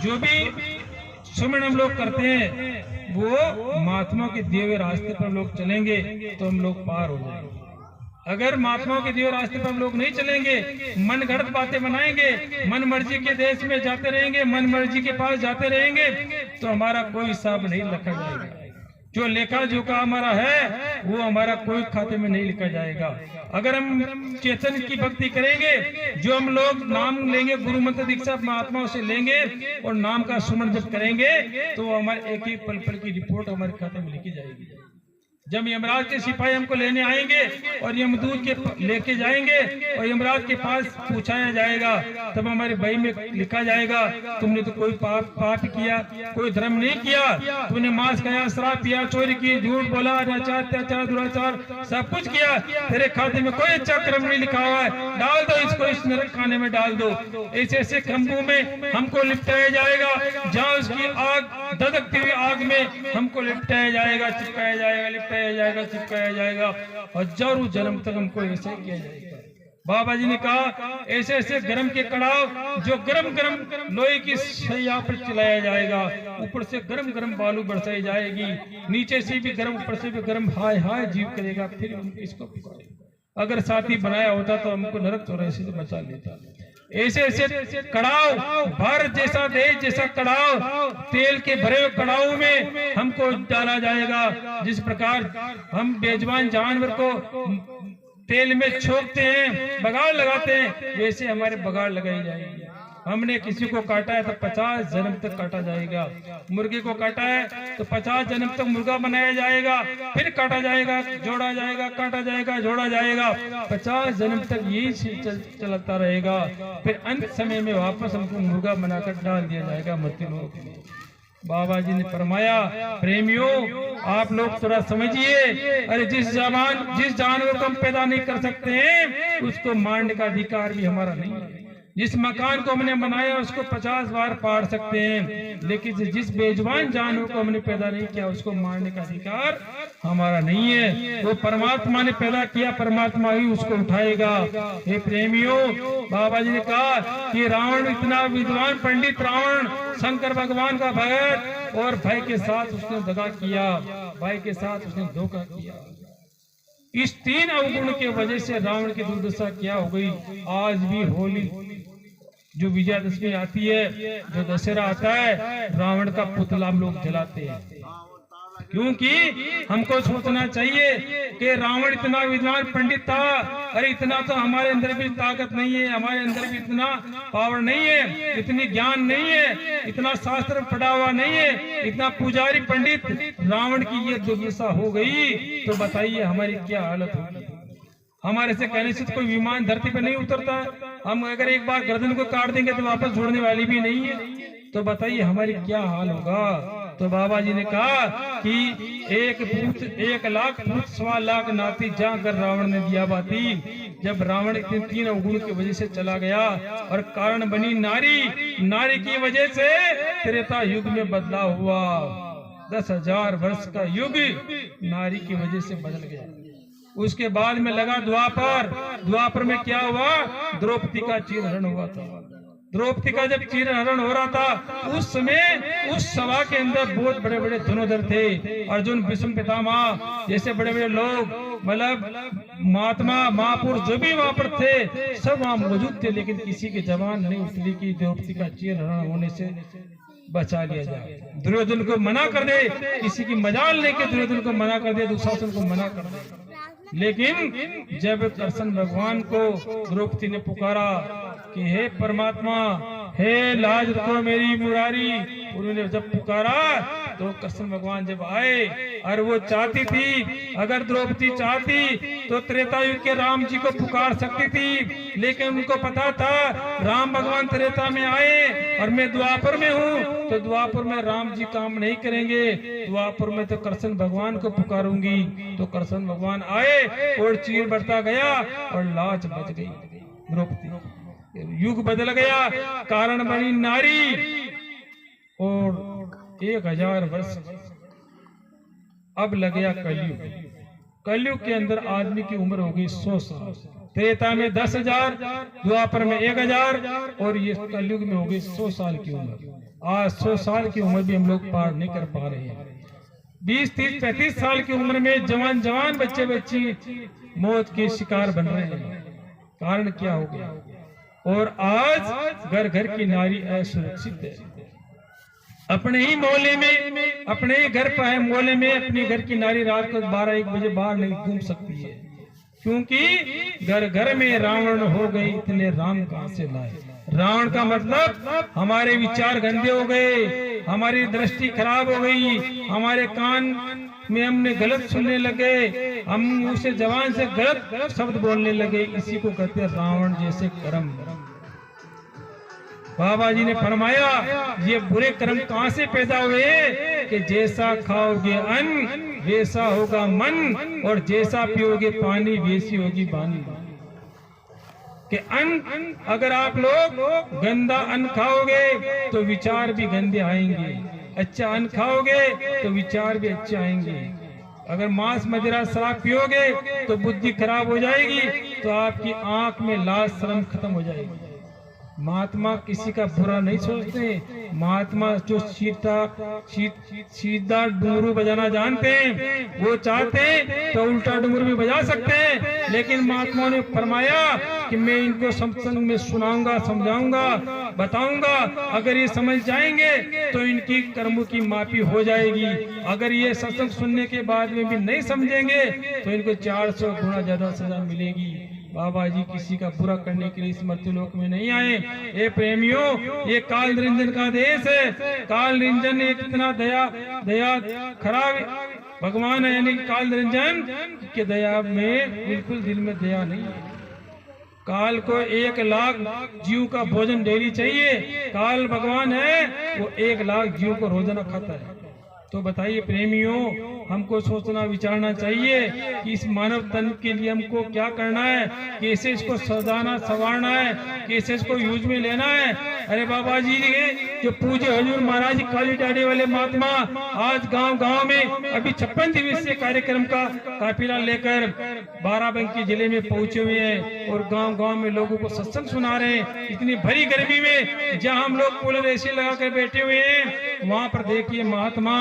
जो भी सुमन हम लोग करते हैं वो महात्मा के दिए हुए रास्ते पर लोग चलेंगे तो हम लोग पार हो जाएंगे। अगर महात्माओं के दिए रास्ते पर हम लोग नहीं चलेंगे, मन गढ़ बातें बनाएंगे, मन मर्जी के देश में जाते रहेंगे, मन मर्जी के पास जाते रहेंगे, तो हमारा कोई हिसाब नहीं रखा जाएगा। जो लेखा जोखा हमारा है वो हमारा कोई खाते में नहीं लिखा जाएगा। अगर हम चेतन की भक्ति करेंगे, जो हम लोग नाम लेंगे, गुरु मंत्र दीक्षा महात्माओं से लेंगे और नाम का सुमन जब करेंगे, तो हमारे एक एक पल पल की रिपोर्ट हमारे खाते में लिखी जाएगी। जब यमराज के सिपाही हमको लेने आएंगे और यमदूत के लेके जाएंगे और यमराज के पास पूछाया जाएगा, तब हमारे बही में लिखा जाएगा तुमने तो कोई पाप किया, कोई धर्म नहीं किया, तुमने मांस खाया, शराब पिया, चोरी की, झूठ बोला, अनाचार, अत्याचार, दुराचार सब कुछ किया, तेरे खाते में कोई अच्छा कर्म नहीं लिखा हुआ है, डाल दो इसको, इस नरक खाने में डाल दो। ऐसे ऐसे खंभों में हमको लिपटाया जाएगा, जहाँ उसकी आग धधकती हुई आग में हमको लिपटाया जाएगा, चिपकाया जाएगा, लिपटाया जाएगा, चिपकाया जाएगा, हजारों जन्म तक हमको ऐसे किया जाएगा। बाबा जी ने कहा ऐसे ऐसे गरम के कड़ाव जो गरम गरम लोहे की सैया पर चलाया जाएगा, ऊपर से गरम गरम बालू बरसाई जाएगी, नीचे से भी गरम ऊपर से भी गरम, हाय हाय जीव करेगा, फिर हम किसको पुकारेगा। अगर साथी बनाया होता तो हमको नरक चौरासी से बचा लेता। ऐसे ऐसे कड़ाव, भारत जैसा देश जैसा कड़ाव, तेल के भरे हुए कड़ाव में हमको डाला जाएगा। जिस प्रकार हम बेजुबान जानवर को तेल में छोकते हैं, बगाड़ लगाते हैं, वैसे हमारे बगाड़ लगाई जाएगी। हमने किसी को काटा है तो 50 जन्म तक काटा जाएगा, मुर्गे को काटा है तो 50 जन्म तक मुर्गा बनाया जाएगा, फिर काटा जाएगा, जोड़ा जाएगा, काटा जाएगा, जोड़ा जाएगा, 50 जन्म तक यही चलता रहेगा। फिर अंत समय में वापस हमको मुर्गा बनाकर डाल दिया जाएगा मृत्यु लोक में। बाबा जी ने फरमाया प्रेमियों आप लोग थोड़ा समझिए, अरे जिस जानवर को हम पैदा नहीं कर सकते हैं उसको मारने का अधिकार भी हमारा नहीं है। जिस मकान को हमने बनाया उसको 50 बार पाड़ सकते हैं, लेकिन जिस बेजुबान जानवर को हमने पैदा नहीं किया उसको मारने का अधिकार हमारा नहीं है। वो परमात्मा ने पैदा किया, परमात्मा ही उसको उठाएगा। हे प्रेमियों, बाबा जी ने कहा कि रावण इतना विद्वान पंडित रावण शंकर भगवान का भक्त, और भाई के साथ उसने दगा किया, भाई के साथ उसने धोखा किया। इस 3 अवगुण के वजह से रावण की दुर्दशा क्या हो गई। आज भी होली जो विजयादशमी आती है, जो दशहरा आता है, रावण का पुतला हम लोग जलाते हैं। क्योंकि हमको सोचना चाहिए कि रावण इतना विद्वान पंडित था, अरे इतना तो हमारे अंदर भी ताकत नहीं है, हमारे अंदर भी इतना पावर नहीं है, इतनी ज्ञान नहीं है, इतना शास्त्र पढ़ा हुआ नहीं है, इतना पुजारी पंडित, रावण की ये दुर्दशा हो गई तो बताइए हमारी क्या हालत होगी। हमारे से कहने से तो कोई विमान धरती पे नहीं उतरता, हम अगर एक बार गर्दन को काट देंगे तो वापस छोड़ने वाली भी नहीं है, तो बताइए हमारी क्या हाल होगा। तो बाबा जी ने कहा कि 1 लाख पूत 1.25 लाख नाती जाकर रावण ने दिया बाती। जब रावण इतने 3 अवगुण की वजह से चला गया और कारण बनी नारी, नारी की वजह से त्रेता युग में बदलाव हुआ। 10,000 वर्ष का युग नारी की वजह से बदल गया। उसके बाद में लगा द्वापर। द्वापर में क्या हुआ, द्रौपदी का चीरहरण हुआ था। द्रौपदी का जब चीरहरण हो रहा था उस समय उस सभा के अंदर बहुत बड़े बड़े धनुर्धर थे, अर्जुन, भीष्म पितामह जैसे बड़े बड़े लोग, मतलब महात्मा महापुरुष जो भी वहां पर थे सब वहां मौजूद थे, लेकिन किसी की जबान नहीं उतरी कि द्रौपदी का चीरहरण होने से बचा लिया जाए। दुर्योधन को मना कर दे, किसी की मजाल लेके दुर्योधन को मना कर दे, दुशासन को मना कर दे। लेकिन जब कृष्ण भगवान को द्रौपदी ने पुकारा कि हे परमात्मा, हे लाज रखो मेरी मुरारी, उन्होंने जब पुकारा तो कृष्ण भगवान जब आए, और वो चाहती थी, अगर द्रौपदी चाहती तो त्रेता युग के राम जी को पुकार सकती थी, लेकिन उनको पता था राम भगवान त्रेता में आए और मैं द्वापर में हूँ, तो द्वापर में राम जी काम नहीं करेंगे, द्वापर में तो कृष्ण भगवान को पुकारूंगी। तो कृष्ण भगवान आए और चीर बढ़ता गया और लाज बच गई द्रौपदी। युग बदल गया, कारण बनी नारी। और 1000 वर्ष अब लग गया कलयुग। कलयुग के अंदर आदमी की उम्र हो गई 100 साल। त्रेता में 10,000, द्वापर में 1,000 और ये कलयुग में हो गई 100 साल की उम्र। आज 100 साल की उम्र भी हम लोग पार नहीं कर पा रहे हैं। 20, 30, 35 साल की उम्र में जवान जवान बच्चे बच्ची मौत के शिकार बन रहे हैं। कारण क्या हो गया? और आज घर घर की नारी असुरक्षित है। अपने ही मोहल्ले में, अपने ही घर पर मोहल्ले में अपने घर की नारी रात को 12-1 बजे बाहर नहीं घूम सकती है, क्योंकि घर घर में रावण हो गए। इतने राम कहां से लाए? रावण का मतलब हमारे विचार गंदे हो गए, हमारी दृष्टि खराब हो गई, हमारे कान में हमने गलत सुनने लगे, हम उसे जबान से गलत शब्द बोलने लगे। इसी को कहते हैं रावण जैसे कर्म। बाबा जी ने फरमाया ये बुरे कर्म कहां से पैदा हुए कि जैसा खाओगे अन्न वैसा होगा मन, और जैसा पियोगे पानी वैसी होगी वाणी। कि अन्न, अगर आप लोग गंदा अन्न खाओगे तो विचार भी गंदे आएंगे, अच्छा अन्न खाओगे तो विचार भी अच्छे आएंगे। अगर मांस मदिरा शराब पियोगे तो बुद्धि खराब हो जाएगी, तो आपकी आंख में लाज शर्म खत्म हो जाएगी। महात्मा किसी का बुरा नहीं सोचते। महात्मा जो सीधा डुमरू बजाना जानते हैं, वो चाहते तो उल्टा डुमरू भी बजा सकते हैं, लेकिन महात्मा ने फरमाया कि मैं इनको सत्संग में सुनाऊंगा, समझाऊंगा, बताऊंगा। अगर ये समझ जाएंगे तो इनकी कर्मों की माफी हो जाएगी। अगर ये सत्संग सुनने के बाद में भी नहीं समझेंगे तो इनको 400 गुना ज्यादा सजा मिलेगी। बाबा जी किसी का बुरा करने के लिए इस मर्त्यलोक में नहीं आए। ये प्रेमियों, ये काल निरंजन का देश है। काल निरंजन एक इतना दया खराब भगवान है, यानी काल निरंजन के दया में बिल्कुल दिल में दया नहीं है। काल को 1 लाख जीव का भोजन डेली चाहिए। काल भगवान है, वो 1 लाख जीव को रोजाना खाता है। तो बताइए प्रेमियों, हमको सोचना विचारना चाहिए कि इस मानव तन के लिए हमको क्या करना है, कैसे इसको सजाना संवारना है, कैसे इसको यूज में लेना है। अरे बाबा जी जो पूज्य हजूर महाराज जी काली डाढ़ी वाले महात्मा आज गांव-गांव में अभी 56 दिवसीय कार्यक्रम का काफिला लेकर बाराबंकी जिले में पहुंचे हुए हैं और गांव-गांव में लोगों को सत्संग सुना रहे हैं। इतनी भरी गर्मी में जहां हम लोग कूलर एसी लगा कर बैठे हुए हैं, वहां पर देखिए महात्मा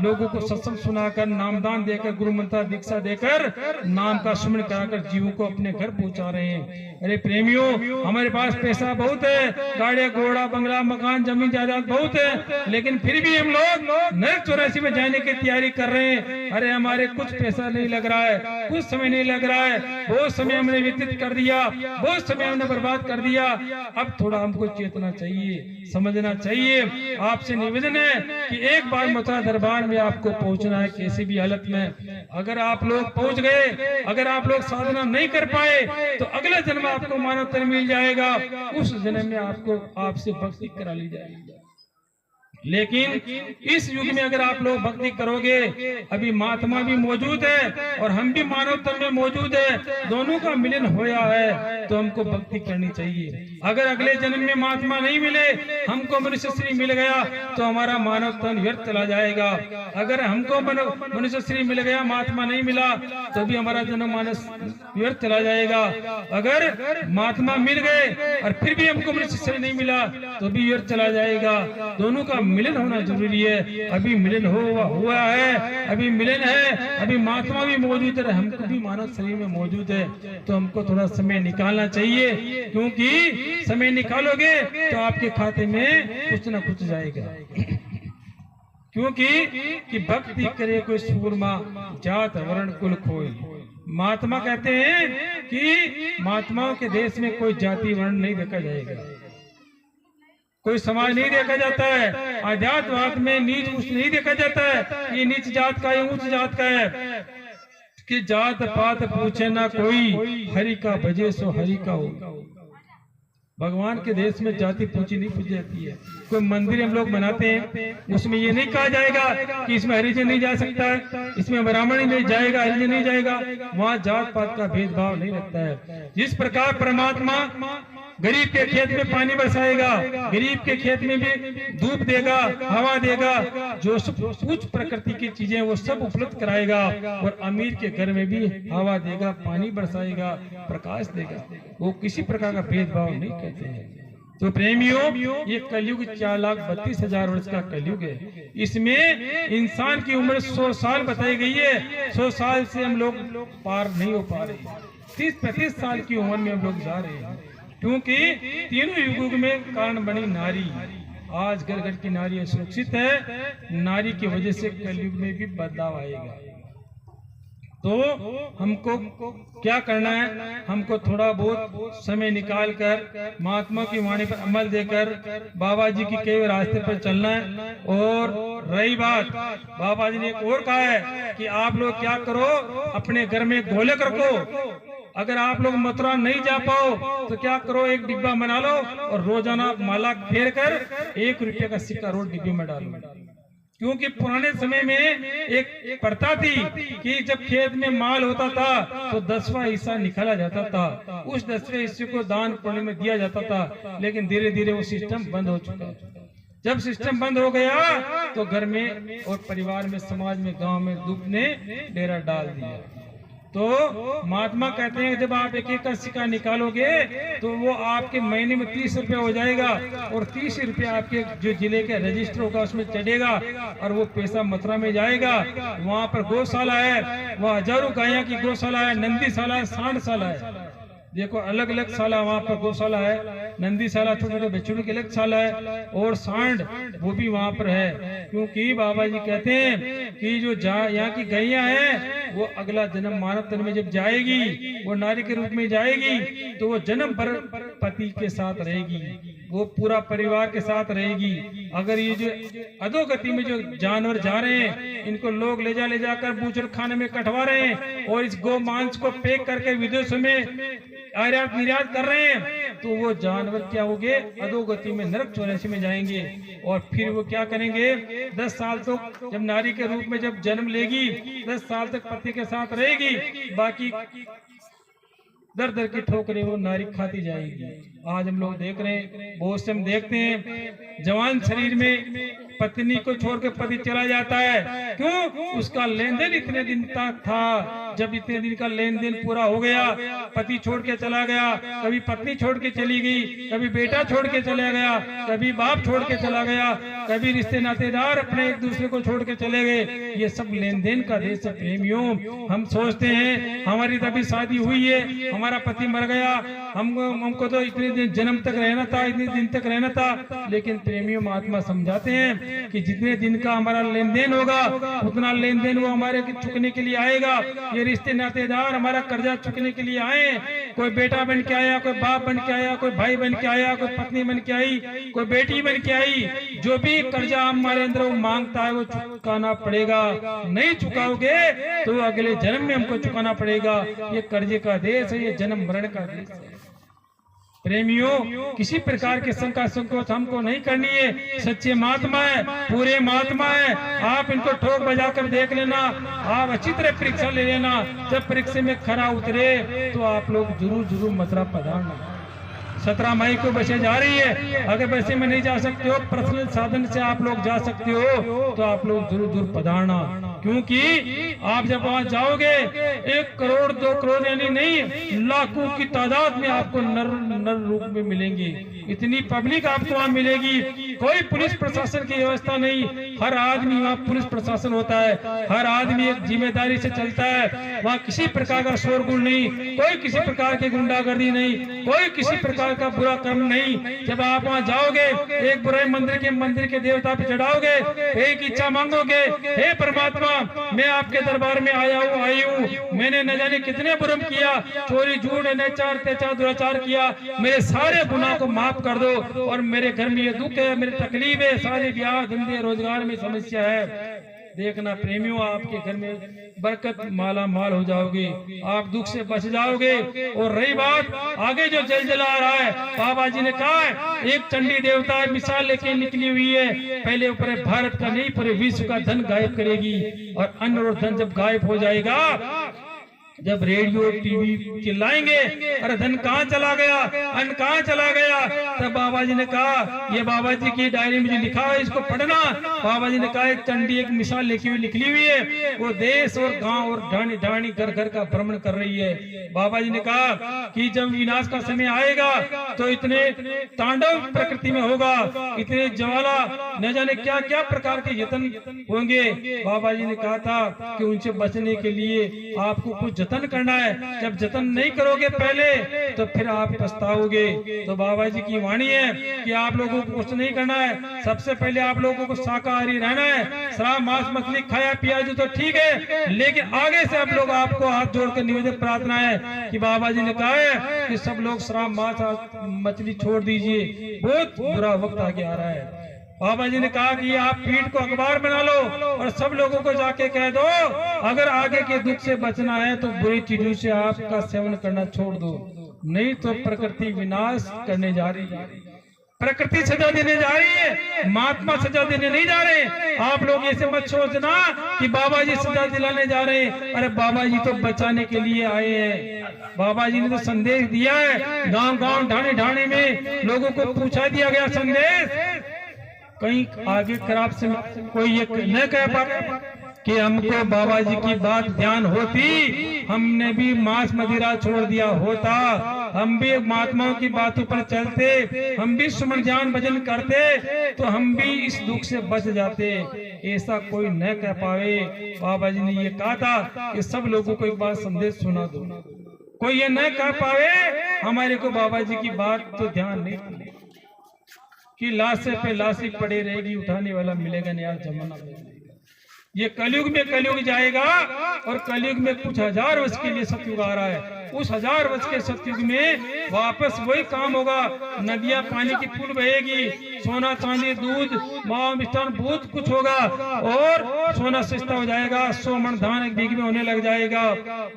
लोगों को सत्संग सुनाकर, नामदान देकर, गुरु मंत्र दीक्षा देकर, नाम का सुमन कराकर जीवों को अपने घर पहुंचा रहे हैं। अरे प्रेमियों, हमारे पास पैसा बहुत है, गाड़ियां घोड़ा बंगला मकान जमीन जायदाद बहुत है, लेकिन फिर भी हम लोग नरक 84 में जाने की तैयारी कर रहे हैं। अरे हमारे कुछ पैसा नहीं लग रहा है, कुछ समय नहीं लग रहा है, बहुत समय हमने व्यतीत कर दिया, बहुत समय हमने बर्बाद कर दिया। अब थोड़ा हमको चेतना चाहिए, समझना चाहिए। आपसे निवेदन है कि एक बार मथुरा दरबार में आपको पहुंचना है किसी भी हालत में। अगर आप लोग पहुंच गए, अगर आप लोग साधना नहीं कर पाए, तो अगले जन्म आपको मानव तन मिल जाएगा, उस जन्म में आपको आपसे भक्ति करा ली जाएगी। लेकिन इस युग में अगर आप लोग भक्ति करोगे, अभी महात्मा भी मौजूद है और हम भी मानव तन में मौजूद है, दोनों का मिलन होया है, तो हमको भक्ति करनी चाहिए। अगर अगले जन्म में महात्मा नहीं मिले, हमको मनुष्य श्री मिल गया, तो हमारा मानव तन व्यर्थ चला जाएगा। अगर हमको मनुष्य श्री मिल गया, महात्मा नहीं मिला, तो भी हमारा जन्म मानस व्यर्थ चला जाएगा। अगर महात्मा मिल गए और फिर भी हमको मनुष्य श्री नहीं मिला, तो भी व्यर्थ चला जाएगा। दोनों का मिलन होना जरूरी है। अभी मिलन हुआ है, अभी मिलन है, अभी महात्मा भी मौजूद है, हमको भी मानव शरीर में मौजूद है, तो हमको थोड़ा समय निकालना चाहिए। क्योंकि समय निकालोगे तो आपके खाते में कुछ ना कुछ जाएगा। क्योंकि भक्ति करे कोई सूरमा, जात वर्ण कुल खोए। महात्मा कहते हैं कि महात्माओं के देश में कोई जाति वर्ण नहीं देखा जाएगा, कोई समाज नहीं देखा जाता है। अध्यात्मवाद में नीच उच्च नहीं देखा जाता है, ये नीच जात का, ये उच्च जात का है। कि जात पात पूछे ना कोई, हरि का भजे सो हरि का हो। भगवान के देश में जाति पूछी नहीं पूछी जाती है। कोई मंदिर हम लोग बनाते हैं, उसमें ये नहीं कहा जाएगा कि इसमें हरिजन नहीं जा सकता है, इसमें ब्राह्मण नहीं जाएगा, हरिजन नहीं जाएगा। वहाँ जात पात का भेदभाव नहीं रहता है। जिस प्रकार परमात्मा गरीब के खेत में पानी बरसाएगा, गरीब के खेत में भी धूप देगा, हवा देगा, जो सब उच्च प्रकृति की चीजें वो सब उपलब्ध कराएगा, और अमीर के घर में भी हवा देगा, पानी बरसाएगा, प्रकाश देगा। वो किसी प्रकार का भेदभाव नहीं करते हैं। तो प्रेमियों, ये कलयुग 4,32,000 वर्ष का कलयुग है। इसमें इंसान की उम्र 100 साल बताई गई है। 100 साल से हम लोग पार नहीं हो पा रहे, 30-35 साल की उम्र में हम लोग जा रहे हैं। क्योंकि तीनों युगों में कारण बनी नारी। आज घर घर की नारी सुरक्षित है, नारी की वजह से कलयुग में भी बदलाव आएगा। तो हमको क्या करना है? हमको थोड़ा बहुत समय निकाल कर महात्मा की वाणी पर अमल देकर बाबा जी की कई रास्ते पर चलना है। और रही बात, बाबा जी ने एक और कहा है कि आप लोग क्या करो, अपने घर में गोलक रखो। अगर आप लोग मथुरा नहीं जा पाओ तो क्या करो, एक डिब्बा बना लो और रोजाना माला फेर कर 1 रुपये का सिक्का रोज डिब्बे में डालो। क्योंकि पुराने समय में एक प्रथा थी कि जब खेत में माल होता था तो 10वां हिस्सा निकाला जाता था, उस 10वें हिस्से को दान पुण्य में दिया जाता था। लेकिन धीरे धीरे वो सिस्टम बंद हो चुका। जब सिस्टम बंद हो गया तो घर में और परिवार में, समाज में, गांव में दुख ने डेरा डाल दिया। तो महात्मा कहते हैं जब आप 1-1 का सिक्का निकालोगे तो वो आपके महीने में 30 रुपये हो जाएगा, और 30 रुपये आपके जो जिले के रजिस्टर होगा उसमें चढ़ेगा, और वो पैसा मथुरा में जाएगा। वहाँ पर गौशाला है, वहाँ हजारों गायों की गौशाला है, नंदीशाला है, सांडशाला है। देखो अलग अलग शाला वहाँ पर गौशाला है, नंदीशाला छोटे छोटे बच्चों की अलग शाला है, और सांड वो भी वहाँ पर है। क्योंकि बाबा जी कहते हैं कि जो यहाँ की गैया है वो अगला जन्म मानव तन में जब जाएगी, वो नारी के रूप में जाएगी, तो वो जन्म भर पति के साथ रहेगी, वो पूरा परिवार के साथ रहेगी। अगर ये जो अधोगति में जो जानवर जा रहे हैं, इनको लोग ले जाकर बूचड़ खाने में कटवा रहे हैं, और इस गौ मांस को पैक करके विदेशों में आयात निर्यात कर रहे हैं, तो वो जानवर क्या होंगे, अधोगति में नरक 84 में जाएंगे। और फिर वो क्या करेंगे, 10 साल तक जब नारी के रूप में जब जन्म लेगी, 10 साल तक पति के साथ रहेगी, बाकी दर दर की ठोकरें वो नारी खाती जाएगी। आज हम लोग देख रहे हैं, बहुत से हम देखते हैं जवान शरीर में पत्नी को छोड़ के पति चला जाता है। क्यों? उसका लेन देन इतने दिन तक था। जब इतने दिन का लेन देन पूरा हो गया, पति छोड़ के चला गया, कभी पत्नी छोड़ के चली गई, कभी बेटा छोड़ के चला गया, कभी बाप छोड़ के चला गया, कभी रिश्ते नातेदार अपने एक दूसरे को छोड़ के चले गए। ये सब लेन देन का देश है प्रेमियों। हम सोचते हैं हमारी तभी शादी हुई है, हमारा पति मर गया, हमको तो इतने दिन जन्म तक रहना था, इतने दिन तक रहना था। लेकिन प्रेमियों महात्मा समझाते हैं कि जितने दिन का हमारा लेन देन होगा उतना लेन देन वो हमारे चुकने के लिए आएगा। ये रिश्ते नातेदार हमारा कर्जा चुकने के लिए आए। कोई बेटा बन के आया, कोई बाप बन के आया, कोई भाई बन के आया, कोई पत्नी बन के आई, कोई बेटी बन के आई। जो भी कर्जा हमारे अंदर वो मांगता है वो चुकाना पड़ेगा। नहीं चुकाओगे तो अगले जन्म में हमको चुकाना पड़ेगा। ये कर्जे का देश है, ये जन्म मरण का देश है। प्रेमियों, किसी प्रकार के शंका संकोच हमको नहीं करनी है। सच्चे महात्मा है, पूरे महात्मा है। आप इनको ठोक बजा कर देख लेना, आप अच्छी तरह परीक्षा ले लेना। जब परीक्षा में खरा उतरे तो आप लोग जरूर मथुरा पधारना। 17 मई को बसें जा रही है। अगर बसें में नहीं जा सकते हो, पर्सनल साधन से आप लोग जा सकते हो, तो आप लोग जरूर पधारना। क्योंकि आप जब वहां जाओगे 1 करोड़ 2 करोड़ यानी नहीं, लाखों की तादाद में आपको नर रूप में मिलेंगे। इतनी पब्लिक आपको वहां मिलेगी। कोई पुलिस प्रशासन की व्यवस्था नहीं। हर आदमी वहाँ पुलिस प्रशासन होता है। हर आदमी एक जिम्मेदारी से चलता है। वहाँ किसी प्रकार का शोरगुल नहीं, कोई किसी प्रकार की गुंडागर्दी नहीं, कोई किसी प्रकार का बुरा कर्म नहीं। जब आप वहाँ जाओगे, एक बुराई मंदिर के देवता पे चढ़ाओगे, एक इच्छा मांगोगे, हे परमात्मा मैं आपके दरबार में आई हूँ, मैंने न जाने कितने बुरम किया, चोरी झूठ अत्याचार अत्याचार दुराचार किया, मेरे सारे गुनाह को माफ कर दो। और मेरे घर में ये दुख है, मेरी तकलीफ है, सारे ब्याह धंधे रोजगार में समस्या है। देखना प्रेमियों, आपके घर में बरकत माला माल हो जाओगे, आप दुख से बच जाओगे। और रही बात आगे जो जलजला आ रहा है, बाबा जी ने कहा है एक चंडी देवता मिसाल लेके निकली हुई है। पहले ऊपर भारत का नहीं, पूरे विश्व का धन गायब करेगी। और अन्न और धन जब गायब हो जाएगा, जब रेडियो टीवी चिल्लाएंगे अरे धन कहाँ चला गया, अन्न कहाँ चला गया, तब बाबा जी ने कहा ये बाबा जी की डायरी में जो लिखा है इसको पढ़ना। बाबा जी ने कहा एक चंडी एक मिसाल निकली हुई है, वो देश और गांव और ढाणी ढाणी घर घर का भ्रमण कर रही है। बाबा जी ने कहा कि जब विनाश का समय आएगा तो इतने तांडव प्रकृति में होगा, इतने ज्वाला न जाने क्या क्या प्रकार के यत्न होंगे। बाबा जी ने कहा था कि उनसे बचने के लिए आपको कुछ जतन करना है। जब जतन नहीं करोगे पहले तो फिर आप पछताओगे। तो बाबा जी की वाणी है कि आप लोगों को कुछ नहीं करना है, सबसे पहले आप लोगों को शाकाहारी रहना है। श्राप मांस मछली खाया पिया जो तो ठीक है, लेकिन आगे से आप लोग आपको हाथ जोड़कर निवेदन प्रार्थना है कि बाबा जी ने कहा है कि सब लोग श्राप मांस मछली छोड़ दीजिए, बहुत बुरा वक्त आगे आ रहा है। बाबा जी ने कहा कि आप पीठ को अखबार बना लो और सब लोगों को जाके कह दो अगर आगे के दुख से बचना है तो बुरी चीजों से आपका सेवन करना छोड़ दो, नहीं तो प्रकृति विनाश करने जा रही है। प्रकृति सजा देने जा रही है, महात्मा सजा देने नहीं जा रहे। आप लोग ऐसे मत सोचना कि बाबा जी सजा दिलाने जा रहे हैं। अरे बाबा जी तो बचाने के लिए आए हैं। बाबा जी ने तो संदेश दिया है, गांव गांव ढाणी ढाणी में लोगों को पूछा दिया गया संदेश। कहीं आगे खराब से कोई ये न कह पाए कि हमको बाबा जी की बात ध्यान होती, हमने भी मांस मदिरा छोड़ दिया होता, हम भी महात्माओं की बातों पर चलते, हम भी सुमन ज्ञान भजन करते, तो हम भी इस दुख से बच जाते। ऐसा कोई न कह पावे। बाबा जी ने ये कहा था कि सब लोगों को एक बार संदेश सुना दो। कोई ये न कह पावे हमारे को बाबा जी की बात तो ध्यान नहीं कि लाशे पे लाशी पड़ी रहेगी, उठाने वाला मिलेगा नहीं। यार जमाना ये कलयुग में कलयुग जाएगा और कलयुग में कुछ 1000 वर्ष के लिए सतयुग आ रहा है। उस 1000 वर्ष के सतयुग में वापस वही काम होगा, नदियां पानी की पुल बहेगी, सोना चांदी दूध मावा मिष्ठान बहुत कुछ होगा और सोना सस्ता हो जाएगा, 100 मन धान एक बीघ में होने लग जाएगा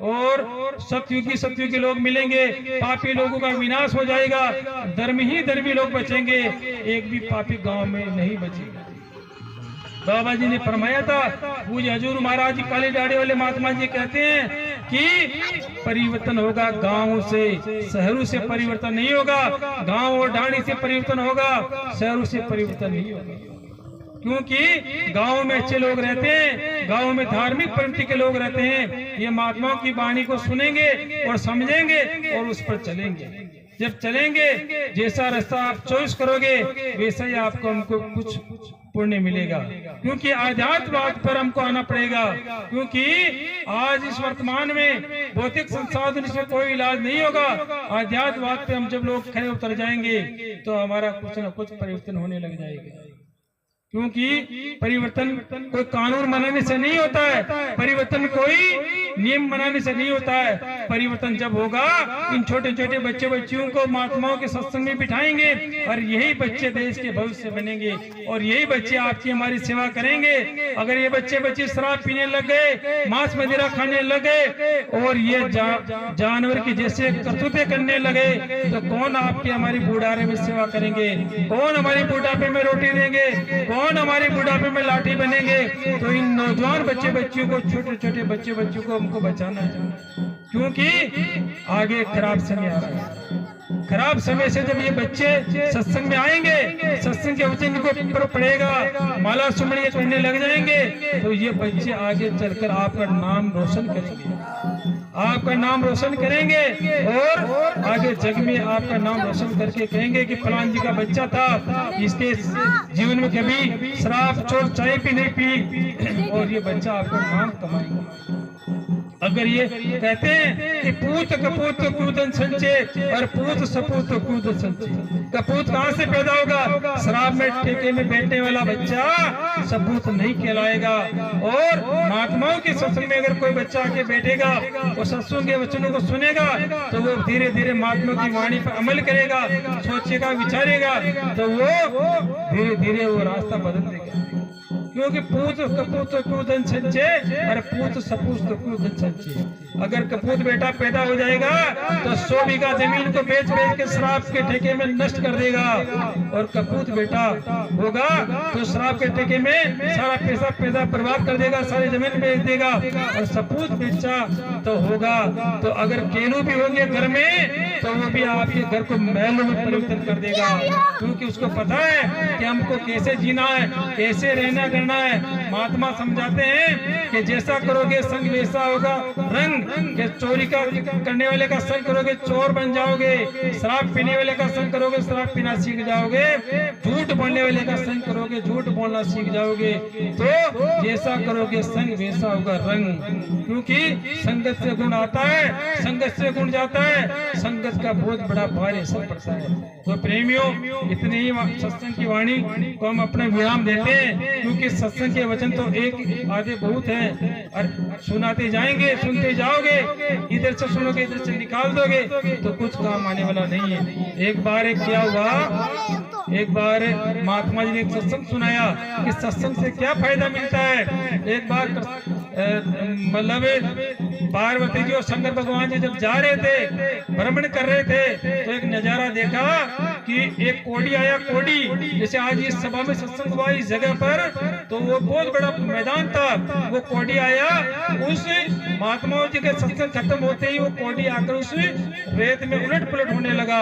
और सतयुगी लोग मिलेंगे, पापी लोगों का विनाश हो जाएगा, धर्मी लोग बचेंगे, एक भी पापी गांव में नहीं बचेगा। बाबा जी ने फरमाया था, पूज्य हजूर महाराज जी काली दाढ़ी वाले महात्मा जी कहते हैं कि परिवर्तन होगा गांव से, शहरों से परिवर्तन नहीं होगा। गांव और ढाणी से परिवर्तन होगा, शहरों से परिवर्तन नहीं होगा। क्योंकि गांव में अच्छे लोग रहते हैं, गांव में धार्मिक प्रवृत्ति के लोग रहते हैं। ये महात्माओं की वाणी को सुनेंगे और समझेंगे और उस पर चलेंगे। जब चलेंगे, जैसा रास्ता आप चॉइस करोगे वैसा ही आपको हमको कुछ पुण्य मिलेगा। क्योंकि आध्यात्मवाद पर हमको आना पड़ेगा, क्योंकि आज इस वर्तमान में भौतिक संसाधन से कोई इलाज नहीं होगा। आध्यात्मवाद पे हम जब लोग खड़े उतर जाएंगे तो हमारा कुछ न कुछ परिवर्तन होने लग जाएगा। क्योंकि परिवर्तन कोई कानून बनाने से नहीं होता है, परिवर्तन कोई नियम बनाने से नहीं होता है। परिवर्तन जब होगा, इन छोटे छोटे बच्चे बच्चियों को महात्माओं के सत्संग में बिठाएंगे और यही बच्चे देश के भविष्य बनेंगे और यही बच्चे आपकी हमारी सेवा करेंगे। अगर ये बच्चे बच्चे शराब पीने लग गए, मांस मदिरा खाने लग गए और ये जानवर की जैसे करतूतें करने लगे तो कौन आपकी हमारी बुढ़ापे में सेवा करेंगे? कौन हमारी बुढ़ापे में रोटी देंगे? कौन हमारे बुढ़ापे में लाठी बनेंगे? तो इन नौजवान बच्चे बच्चियों को, छोटे छोटे बच्चे बच्चियों को हमको बचाना है, क्योंकि आगे खराब समय आ रहा है। खराब समय से जब ये बच्चे सत्संग में आएंगे, सत्संग के वचन को पढ़ेगा, माला सुमड़ियां करने लग जाएंगे, तो ये बच्चे आगे चलकर आपका नाम रोशन करेंगे, आपका नाम रोशन करेंगे और आगे जग में आपका नाम रोशन करके कहेंगे कि फलान जी का बच्चा था, इसके जीवन में कभी शराब चोर चाय भी नहीं पी और ये बच्चा आपका नाम कमाएगा। अगर ये कहते हैं कि पूत कपूत कूदन संचे और पूत सपूत कूदन संचे, कपूत कहाँ से पैदा होगा? शराब में ठेके में बैठने वाला बच्चा सपूत नहीं कहलाएगा। और महात्माओं के सत्संग में अगर कोई बच्चा आके बैठेगा और सत्संग के वचनों को सुनेगा तो वो धीरे धीरे महात्मा की वाणी पर अमल करेगा, सोचेगा, विचारेगा, तो वो धीरे धीरे वो रास्ता बदल देगा। क्योंकि पूत कपूत कूदन संचे और पूत सपूत कूदन संचे। अगर कपूत बेटा पैदा हो जाएगा तो 100 बीघा जमीन को बेच बेच के शराब के ठेके में नष्ट कर देगा, और कपूत बेटा होगा तो शराब के ठेके में सारा पैसा पैदा बर्बाद कर देगा, सारी जमीन बेच देगा। और सपूत बेचा तो होगा तो अगर केलू भी होंगे घर में तो वो भी आपके घर को महलों में परिवर्तन कर देगा, क्योंकि उसको पता है कि हमको कैसे जीना है, कैसे रहना करना है। महात्मा समझाते हैं कि जैसा करोगे संग वैसा होगा रंग, कि चोरी का करने वाले का संग करोगे चोर बन जाओगे, शराब पीने वाले का संग करोगे शराब पीना सीख जाओगे, झूठ बोलने वाले का संग करोगे झूठ बोलना सीख जाओगे। तो जैसा करोगे संग वैसा होगा रंग, क्योंकि संगत से गुण आता है, संगत से गुण जाता है, संगत का बहुत बड़ा भारी असर पड़ता है। तो प्रेमियों, इतने ही सत्संग की वाणी को हम अपने विराम देते हैं, क्योंकि सत्संग के वचन तो एक आधे बहुत हैं और सुनाते जाएंगे, सुनते जाओगे, इधर से सुनोगे इधर से निकाल दोगे तो कुछ काम आने वाला नहीं है। एक बार क्या हुआ, एक बार महात्मा जी ने एक सत्संग सुनाया कि सत्संग से क्या फायदा मिलता है। एक बार मतलब पार्वती जी और शंकर भगवान जी जब जा रहे थे, भ्रमण कर रहे थे, तो एक नजारा देखा कि एक कोड़ी आया, कोड़ी जैसे आज इस सभा में सत्संग हुआ इस जगह पर, तो वो बहुत बड़ा मैदान था, वो कोड़ी आया, उस महात्माओं जी के सत्संग खत्म होते ही वो कोड़ी आकर उस रेत में उलट पलट होने लगा,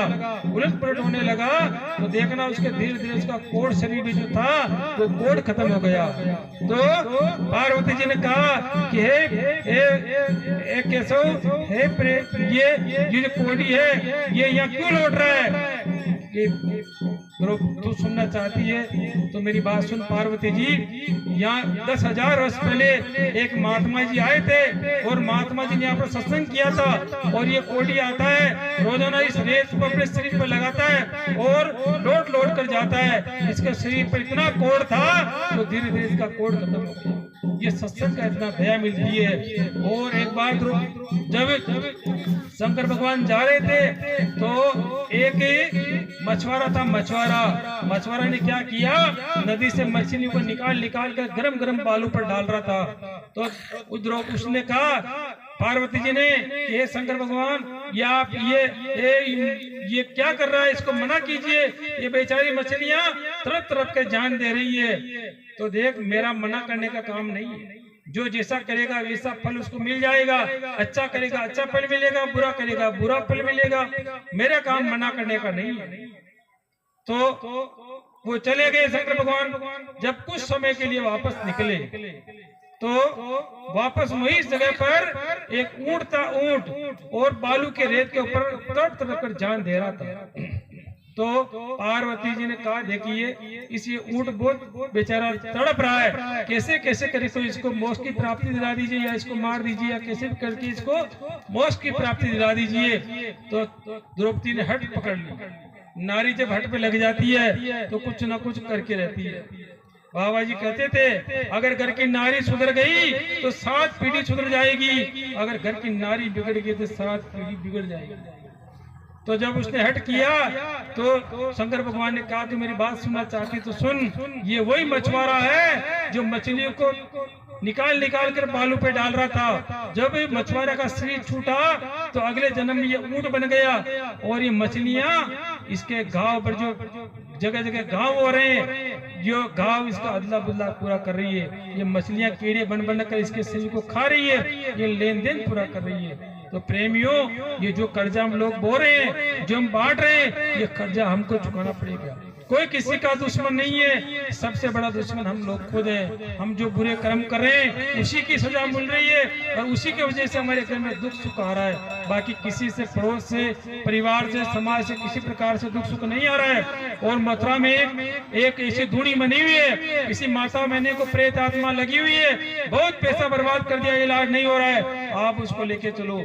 उलट पलट होने लगा। तो देखना उसके धीरे धीरे उसका कोढ़ शरीर में जो था वो कोढ़ खत्म हो गया। तो पार्वती जी ने कहा कि हे केशव, हे प्रेम, ये जो कोड़ी है ये यहाँ क्यों लौट रहा है? तू सुनना चाहती है तो मेरी बात सुन पार्वती जी। यहाँ 10,000 वर्ष पहले एक महात्मा जी आए थे और महात्मा जी ने यहाँ पर सत्संग किया था, और ये कोड़ी आता है रोजाना इस रेत को अपने शरीर पर लगाता है और लौट लौट कर जाता है। इसके शरीर पर इतना कोढ़ था तो धीरे धीरे इसका कोढ़ खत्म हो गया। ये सत्संग का इतना दया मिलती है। और एक बार जब शंकर भगवान जा रहे थे तो एक मछुआरा था, मछुआरा ने क्या किया, नदी से मछली को निकाल कर गरम गरम बालू पर डाल रहा था। तो उधर उसने कहा पार्वती जी ने, ये शंकर भगवान ये आप ये क्या कर रहा है, इसको मना कीजिए, ये बेचारी मछलियां तरफ तरफ के जान दे रही है। तो देख, मेरा मना करने का काम नहीं है, जो जैसा करेगा वैसा फल उसको मिल जाएगा। अच्छा करेगा अच्छा फल मिलेगा, बुरा करेगा बुरा फल मिलेगा, मेरा काम मना करने का नहीं है। तो वो चले गए शंकर भगवान। जब कुछ समय के लिए वापस निकले तो वापस वही जगह पर एक ऊंट था, ऊंट और बालू के रेत के ऊपर तड़प तड़प कर जान दे रहा था। तो पार्वती जी ने कहा, देखिए इस ये ऊंट बहुत बेचारा तड़प रहा है, कैसे कैसे करे तो इसको मोक्ष की प्राप्ति दिला दीजिए, या इसको मार दीजिए, या कैसे भी करके इसको मोक्ष की प्राप्ति दिला दीजिए। तो द्रौपदी ने हट पकड़ ली। नारी जब हट पे लग जाती है तो कुछ ना कुछ करके रहती है। बाबा जी कहते थे, अगर घर की नारी सुधर गई तो 7 पीढ़ी सुधर जाएगी, अगर घर की नारी बिगड़ गई तो 7 पीढ़ी बिगड़ जाएगी। तो जब उसने हट किया तो शंकर भगवान ने कहा, तू मेरी बात सुनना चाहती तो सुन। ये वही मछुआरा है जो मछलियों को निकाल कर बालू पे डाल रहा था। जब मछुआरे का शरीर छूटा तो अगले जन्म में ये ऊंट बन गया, और ये मछलियां इसके घाव पर जो जगह जगह घाव हो रहे हैं, जो घाव इसका अदला बदला पूरा कर रही है। ये मछलियां कीड़े बन बन कर इसके शरीर को खा रही है, ये लेन देन पूरा कर रही है। तो प्रेमियों, ये जो कर्जा हम लोग बो रहे हैं, जो हम बांट रहे हैं, ये कर्जा हमको चुकाना पड़ेगा। कोई किसी का दुश्मन नहीं है, सबसे बड़ा दुश्मन हम लोग खुद हैं। हम जो बुरे कर्म कर रहे हैं उसी की सजा मिल रही है, और उसी की वजह से हमारे घर में दुख सुख आ रहा है। बाकी किसी से, पड़ोस से, परिवार से, समाज से किसी प्रकार से दुख सुख नहीं आ रहा है। और मथुरा में एक ऐसी धूनी बनी हुई है, किसी माता महीने को प्रेत आत्मा लगी हुई है, बहुत पैसा बर्बाद कर दिया, इलाज नहीं हो रहा है, आप उसको लेके चलो,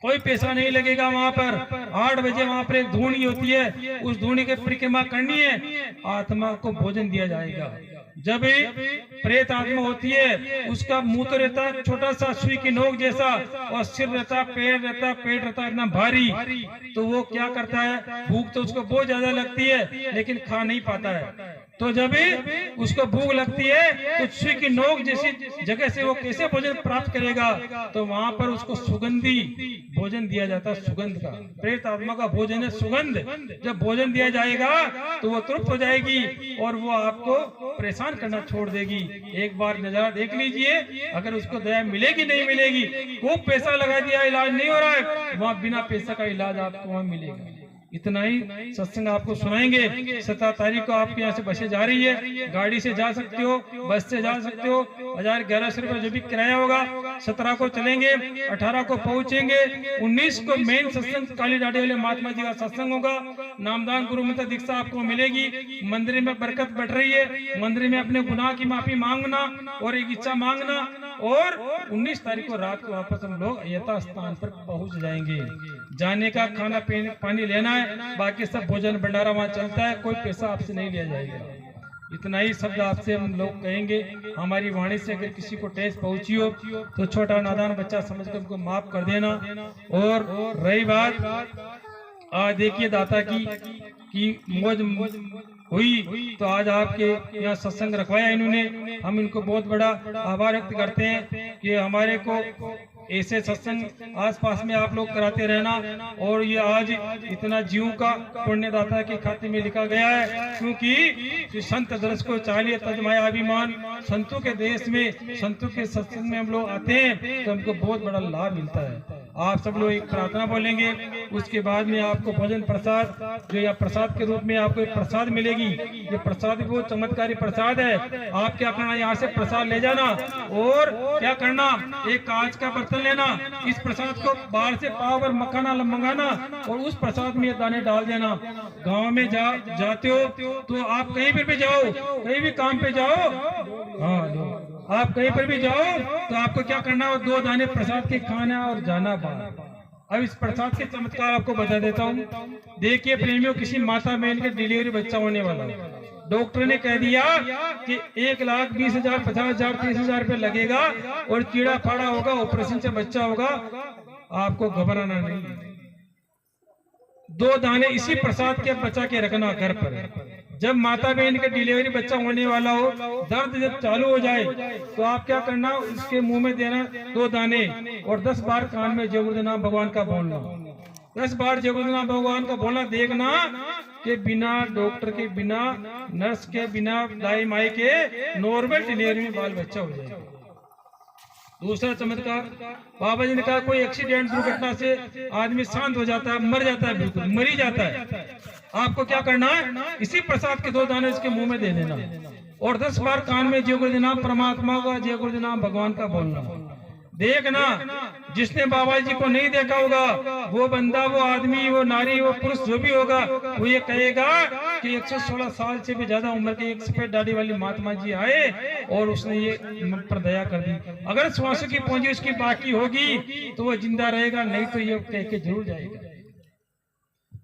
कोई पैसा नहीं लगेगा। वहां पर 8 बजे वहां पर एक धूनी होती है, उस धूनी की परिक्रमा करनी है, आत्मा को भोजन दिया जाएगा। जब प्रेत आत्मा होती है, उसका मुंह तो रहता है छोटा सा सुई की नोक जैसा, और सिर रहता, पैर रहता, पेट रहता इतना भारी। तो वो क्या करता है, भूख तो उसको बहुत ज्यादा लगती है लेकिन खा नहीं पाता है। तो जब उसको भूख लगती है तो सुई की नोक जैसी जगह से वो कैसे भोजन प्राप्त करेगा, तो वहां पर उसको सुगंधी भोजन दिया जाता है। सुगंध का, प्रेत आत्मा का भोजन है सुगंध। जब भोजन दिया जाएगा तो वो तृप्त हो जाएगी और वो आपको परेशान करना छोड़ देगी। एक बार नजारा देख लीजिए, अगर उसको दया मिलेगी नहीं मिलेगी, खूब पैसा लगा दिया, इलाज नहीं हो रहा है, वहाँ बिना पैसा का इलाज आपको वहाँ मिलेगा। इतना ही सत्संग आपको सुनाएंगे। 17 तारीख को आपके यहाँ से बसें जा रही है, गाड़ी से जा सकते हो, बस से जा सकते हो, 1000-1100 रुपये जो भी किराया होगा। 17 को चलेंगे, 18 को पहुंचेंगे, 19 को मेन सत्संग काली डाडी वाले महात्मा जी का सत्संग होगा। नामदान गुरु मंत्र दीक्षा आपको मिलेगी। मंदिर में बरकत बढ़ रही है, मंदिर में अपने गुनाह की माफी मांगना और एक इच्छा मांगना। और 19 तारीख को रात को वापस हम लोग यथा स्थान पर पहुंच जाएंगे। जाने का खाना पानी लेना है, बाकी सब भोजन भंडारा वहाँ चलता है, कोई पैसा आपसे नहीं लिया जाएगा। इतना ही शब्द आपसे हम लोग कहेंगे। हमारी वाणी से अगर किसी को ठेस पहुंची हो तो छोटा नादान बच्चा समझकर हमको माफ कर देना। और रही बात, आज देखिए दाता की मौज हुई तो आज आपके यहाँ सत्संग रखवाया इन्होंने, हम इनको बहुत बड़ा आभार व्यक्त करते हैं कि हमारे को ऐसे सत्संग आसपास में आप लोग कराते रहना। और ये आज इतना जीव का पुण्यदाता के खाते में लिखा गया है, क्योंकि संत दर्श को चाहिए तजमाया अभिमान। संतों के देश में, संतों के सत्संग में हम लोग आते हैं तो हमको बहुत बड़ा लाभ मिलता है। आप सब लोग एक प्रार्थना बोलेंगे, उसके बाद में आपको भोजन प्रसाद, जो या प्रसाद के रूप में आपको एक प्रसाद मिलेगी। ये प्रसाद बहुत चमत्कारी प्रसाद है। आप क्या करना, यहाँ से प्रसाद ले जाना और क्या करना, एक कांच का बर्तन लेना, इस प्रसाद को बाहर से पाव और मखाना मंगाना और उस प्रसाद में ये दाने डाल देना। गांव में जाते हो तो आप कहीं पर भी जाओ, कहीं भी काम पे जाओ, हाँ आप कहीं पर भी जाओ तो आपको क्या करना है, 2 दाने प्रसाद के खाना और जाना बाहर। अब इस प्रसाद के चमत्कार आपको बता देता हूँ। देखिए प्रेमियों, किसी माता बहन के डिलीवरी बच्चा होने वाला, डॉक्टर ने कह दिया कि 1,20,000, 50,000, 30,000 रुपये लगेगा और कीड़ा फाड़ा होगा, ऑपरेशन से बच्चा होगा, आपको घबराना नहीं। 2 दाने इसी प्रसाद के बचा के रखना घर पर। जब माता बहन के डिलीवरी बच्चा होने वाला हो, दर्द जब चालू हो जाए तो आप क्या करना, उसके मुंह में देना 2 दाने और 10 बार कान में जय गुरुनाम भगवान का बोलना। 10 बार जय गुरुनाम भगवान का बोलना। देखना कि बिना डॉक्टर के, बिना नर्स के, बिना दाई माई के नॉर्मल डिलीवरी में बाल बच्चा हो जाएगा। दूसरा चमत्कार, बाबा जी ने कहा कोई एक्सीडेंट दुर्घटना से आदमी शांत हो जाता है, मर जाता है, बिल्कुल मर ही जाता है। आपको क्या करना है, इसी प्रसाद के 2 दाने इसके मुंह में दे देना और 10 बार कान में जय गुरुदेव नाम परमात्मा का, जय गुरुदेव नाम भगवान का बोलना। देखना, जिसने बाबा जी को नहीं देखा होगा, वो बंदा, वो आदमी, वो नारी, वो पुरुष जो भी होगा, वो ये कहेगा कि 116 साल से भी ज्यादा उम्र के एक सफेद दाढ़ी वाली महात्मा जी आए और उसने ये हम पर दया कर दी। अगर श्वासों की पूंजी उसकी बाकी होगी तो वो जिंदा रहेगा, नहीं तो ये कह के जरूर जाएगा।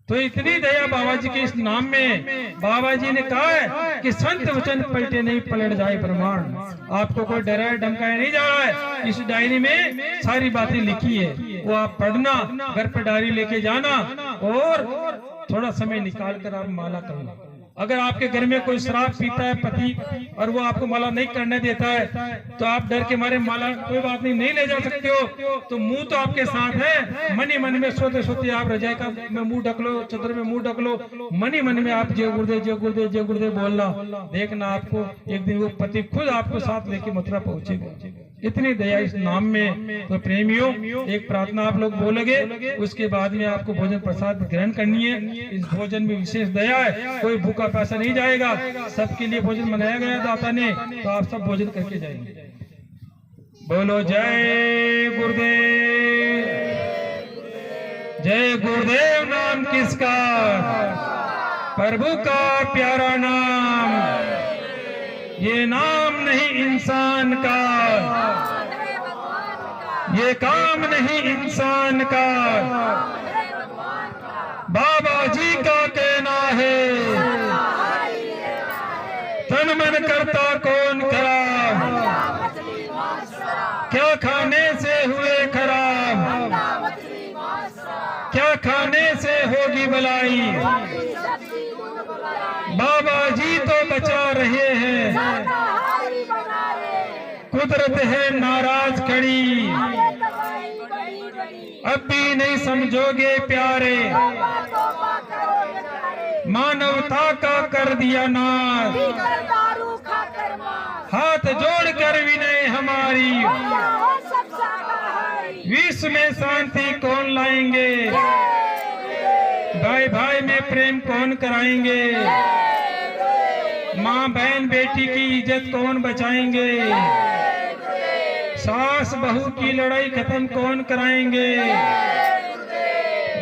तो इतनी दया बाबा जी के इस नाम में। बाबा जी ने कहा है कि संत वचन पलटे नहीं पलट जाए प्रमाण। आपको कोई डराया धमकाया नहीं जा रहा है। इस डायरी में सारी बातें लिखी है, वो आप पढ़ना, घर पे डायरी लेके जाना और थोड़ा समय निकाल कर आप माला करना। अगर आपके घर में कोई शराब पीता है पति और वो आपको माला नहीं करने देता है तो आप डर के मारे माला कोई बात नहीं ले जा सकते हो, तो मुंह तो आपके साथ है, मन ही मन में सोते सोते आप रजाई का में मुंह ढक लो, चदर में मुंह ढक लो, मन ही मन में आप जय गुरुदेव जय गुरुदेव जय गुरुदेव बोलना। देखना आपको एक दिन वो पति खुद आपको साथ लेके मथुरा पहुंचेगा। इतनी दया इस नाम में। तो प्रेमियों, एक प्रार्थना आप लोग बोलोगे, उसके बाद में आपको भोजन प्रसाद ग्रहण करनी है। इस भोजन में विशेष दया है, कोई भूखा पैसा नहीं जाएगा, सबके लिए भोजन बनाया गया दाता ने, तो आप सब भोजन करके जाएंगे। बोलो जय गुरुदेव, जय गुरुदेव। नाम किसका? प्रभु का प्यारा नाम। ये नाम नहीं इंसान का, ये काम नहीं इंसान का, बाबा जी का कहना है। तन मन करता कौन खराब, क्या खाने से हुए खराब, क्या खाने से होगी भलाई। बाबा जी तो बचा रहे हैं, कुदरत है नाराज खड़ी, अब भी नहीं समझोगे प्यारे, मानवता का कर दिया नाश, हाथ जोड़कर विनय हमारी, विश्व में शांति कौन लाएंगे, भाई भाई में प्रेम कौन कराएंगे, माँ बहन बेटी की इज्जत कौन बचाएंगे, सास बहू की लड़ाई खत्म कौन कराएंगे,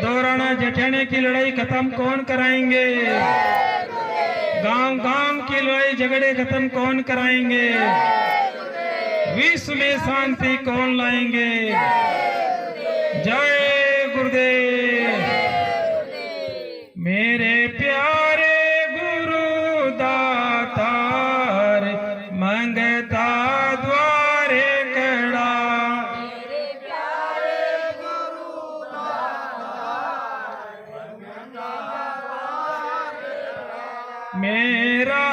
दौराना जेठानी की लड़ाई खत्म कौन कराएंगे, गांव गांव की लड़ाई झगड़े खत्म कौन कराएंगे, विश्व में शांति कौन लाएंगे। जय गुरुदेव। मेरे प्यारे गुरु दातार, मंगता द्वारे कड़ा, मेरा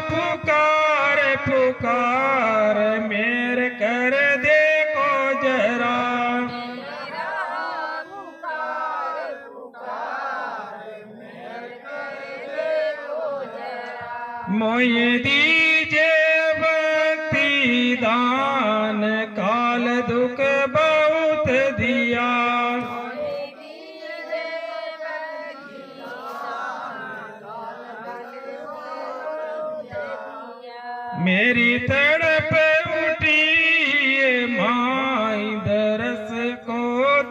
पुकार पुकार मेरे कर देखो जरा, मोये दीजे भक्ति दान, काल दुख बहुत दिया, मेरी तड़प उठी माई, दरस को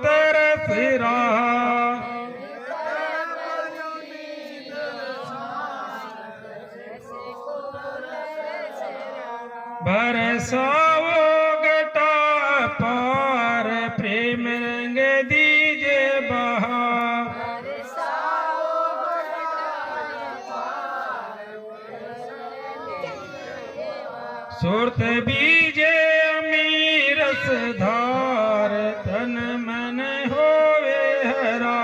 तरस रहा, बरसाओ घटा पार, प्रेम रंग दीजे बहा, सुरत बीजे अमीरस धार, तन मन होवे हरा,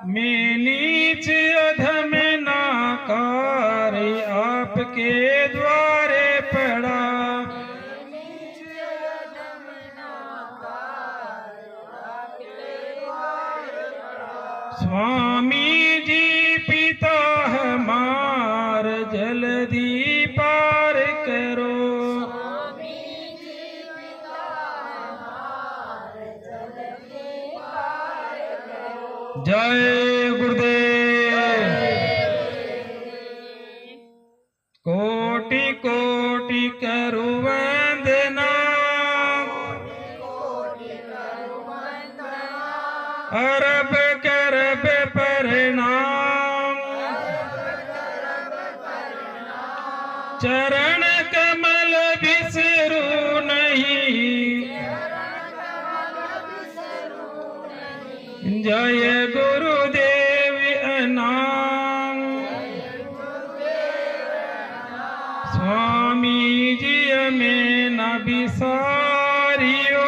मैं नीच अधम नाकार, आपके द्वारे पड़ा, स्वामी जी पिता है जय गुरुदेव। कोटि कोटि करू वंदना, अरब करब प्रणाम, चरण कमल बिसरू नहीं, जय गुरुदेव अनाम। स्वामी जी में न बिसारियो,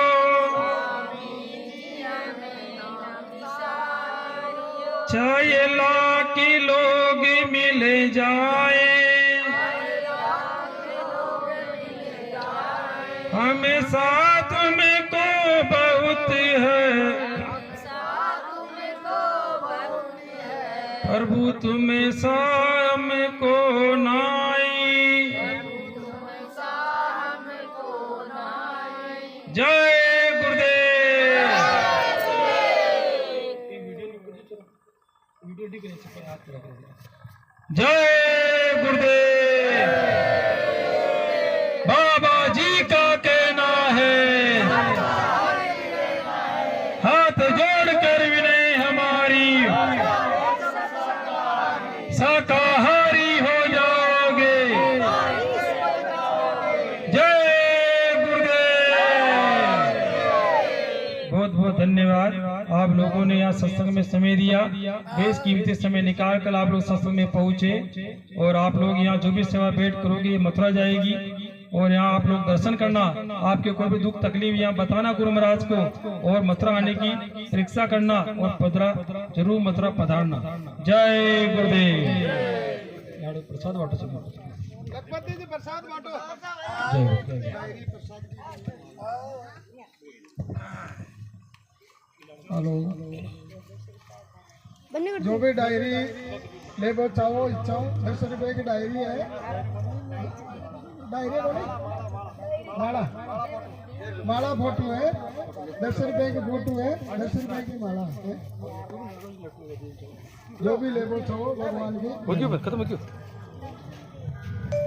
चाहे लाख लोग मिल जाए, हमें साथ में को बहुत है, प्रभु तुम्हें साम को नाई। जय गुरुदेव। जय गुरुदेव। बाबा जी का कहना है, हाथ जोड़कर विनय हमारी, शाकाहारी हो जाओगे। जय गुरुदेव। बहुत बहुत धन्यवाद, आप लोगों ने यहाँ सत्संग में समय दिया, बेशकीमती समय निकाल कर आप लोग सत्संग में पहुंचे। और आप लोग यहाँ जो भी सेवा भेंट करोगे मथुरा जाएगी, और यहाँ आप लोग दर्शन करना, आपके कोई भी दुख तकलीफ यहाँ बताना गुरु महाराज को, और मथुरा आने की परीक्षा करना, और पधरा जरूर मथुरा पधारना। जय गुरुदेव। प्रसाद बांटो, लखपति जी प्रसाद बांटो। हेलो, जो भी डायरी ले वो चाहो इच्छाओ, 10 रुपए की डायरी है। डायरी बोले माला, माला फोटो है, 10 रुपए की फोटो है, 10 रुपए की माला है। जो भी ले वो चाहो भगवान की। खत्म हो गया।